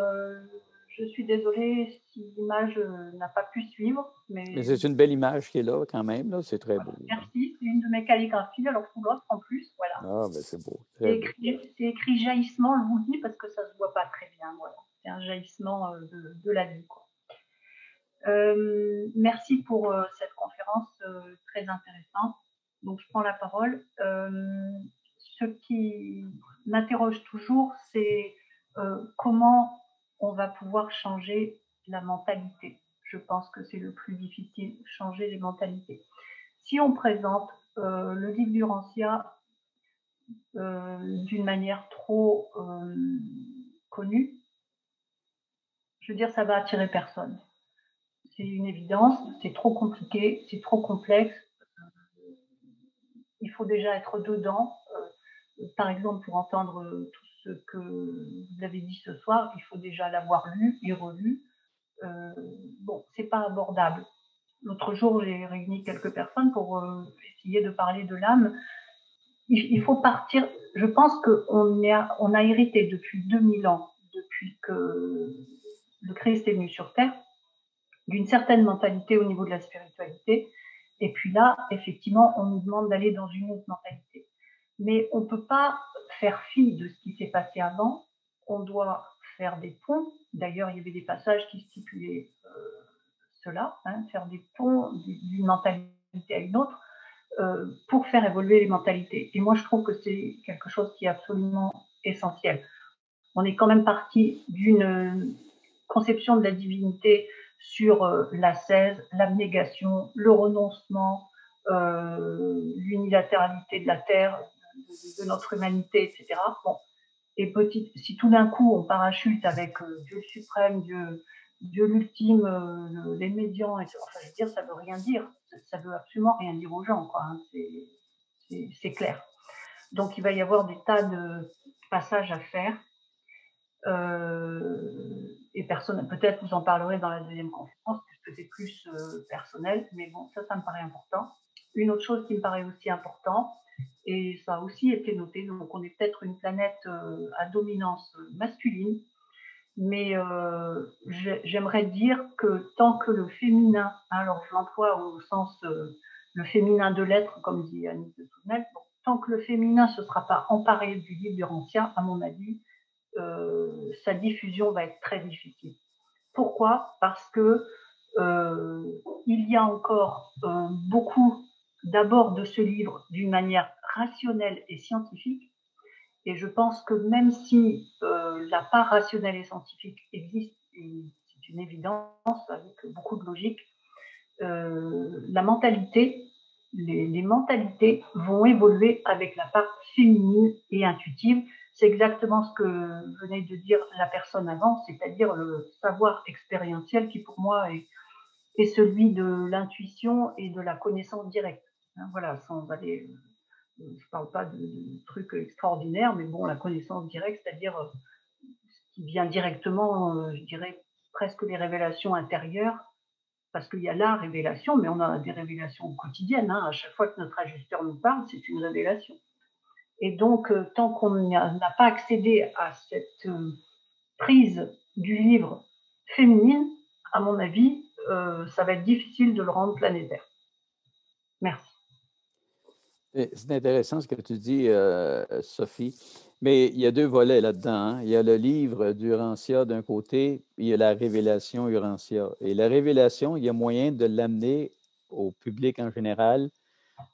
je suis désolée si l'image n'a pas pu suivre. Mais c'est une belle image qui est là quand même, là. C'est très beau. Merci, c'est une de mes calligraphies, alors sous l'autre en plus, voilà. Ah, ben c'est beau. C'est écrit jaillissement, je vous le dis, parce que ça ne se voit pas très bien, voilà. C'est un jaillissement de la vie, quoi. Merci pour cette conférence très intéressante. Donc, je prends la parole. Ce qui m'interroge toujours, c'est comment on va pouvoir changer la mentalité. Je pense que c'est le plus difficile, changer les mentalités. Si on présente le livre du Rancia d'une manière trop connue, je veux dire, ça va attirer personne. C'est une évidence, c'est trop compliqué, c'est trop complexe. Il faut déjà être dedans. Par exemple, pour entendre tout ce que vous avez dit ce soir, il faut déjà l'avoir lu et relu. Bon, c'est pas abordable. L'autre jour, j'ai réuni quelques personnes pour essayer de parler de l'âme. Il faut partir. Je pense qu'on a hérité depuis 2000 ans, depuis que le Christ est venu sur Terre, d'une certaine mentalité au niveau de la spiritualité. Et puis là, effectivement, on nous demande d'aller dans une autre mentalité. Mais on ne peut pas faire fi de ce qui s'est passé avant. On doit faire des ponts. D'ailleurs, il y avait des passages qui stipulaient cela, hein, faire des ponts d'une mentalité à une autre pour faire évoluer les mentalités. Et moi, je trouve que c'est quelque chose qui est absolument essentiel. On est quand même parti d'une conception de la divinité sur l'ascèse, l'abnégation, le renoncement, l'unilatéralité de la Terre, de notre humanité, etc. Bon. Et si tout d'un coup on parachute avec Dieu suprême, Dieu l'ultime, les médians, enfin, je veux dire, ça veut rien dire. Ça veut absolument rien dire aux gens, quoi. Hein. C'est clair. Donc il va y avoir des tas de passages à faire. Et personne, peut-être vous en parlerez dans la deuxième conférence, puisque c'est plus personnel, mais bon, ça me paraît important. Une autre chose qui me paraît aussi important, et ça a aussi été noté, donc on est peut-être une planète à dominance masculine, mais j'aimerais dire que tant que le féminin, hein, alors je l'emploie au sens le féminin de l'être, comme dit Annie de Tournel, bon, tant que le féminin ne se sera pas emparé du livre d'Urantia, à mon avis, sa diffusion va être très difficile. Pourquoi? Parce que il y a encore beaucoup d'abord de ce livre d'une manière rationnelle et scientifique, et je pense que même si la part rationnelle et scientifique existe, et c'est une évidence avec beaucoup de logique, la mentalité, les mentalités vont évoluer avec la part féminine et intuitive. C'est exactement ce que venait de dire la personne avant, c'est-à-dire le savoir expérientiel qui pour moi est celui de l'intuition et de la connaissance directe. Hein, voilà, sans aller, je ne parle pas de trucs extraordinaires, mais bon, la connaissance directe, c'est-à-dire ce qui vient directement, je dirais presque les révélations intérieures, parce qu'il y a la révélation, mais on a des révélations quotidiennes. Hein. À chaque fois que notre ajusteur nous parle, c'est une révélation. Et donc, tant qu'on n'a pas accédé à cette prise du livre féminine, à mon avis, ça va être difficile de le rendre planétaire. Merci. C'est intéressant ce que tu dis, Sophie. Mais il y a deux volets là-dedans. Hein. Il y a le livre d'Urantia d'un côté, il y a la révélation Urantia. Et la révélation, il y a moyen de l'amener au public en général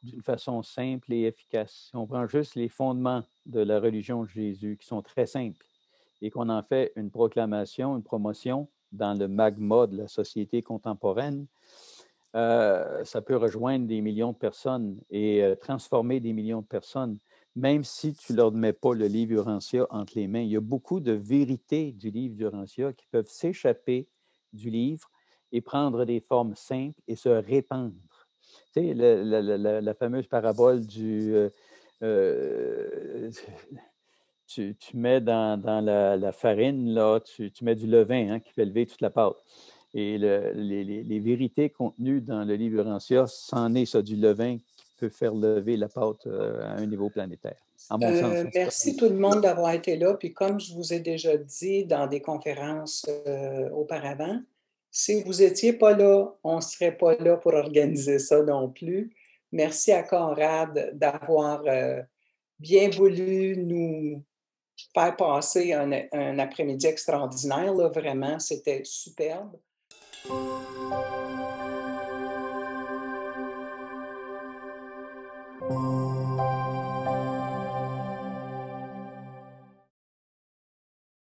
d'une façon simple et efficace. Si on prend juste les fondements de la religion de Jésus, qui sont très simples, et qu'on en fait une proclamation, une promotion dans le magma de la société contemporaine, ça peut rejoindre des millions de personnes et transformer des millions de personnes, même si tu ne leur mets pas le livre Urantia entre les mains. Il y a beaucoup de vérités du livre d'Urantia qui peuvent s'échapper du livre et prendre des formes simples et se répandre. Tu sais, la fameuse parabole du... tu mets dans la farine, là, tu mets du levain hein, qui fait lever toute la pâte. Et les vérités contenues dans le livre Urantia, c'en est ça, du levain qui peut faire lever la pâte à un niveau planétaire, à mon sens. Merci tout le monde d'avoir été là. Puis comme je vous ai déjà dit dans des conférences auparavant, si vous n'étiez pas là, on ne serait pas là pour organiser ça non plus. Merci à Conrad d'avoir bien voulu nous faire passer un après-midi extraordinaire. Là, vraiment, c'était superbe.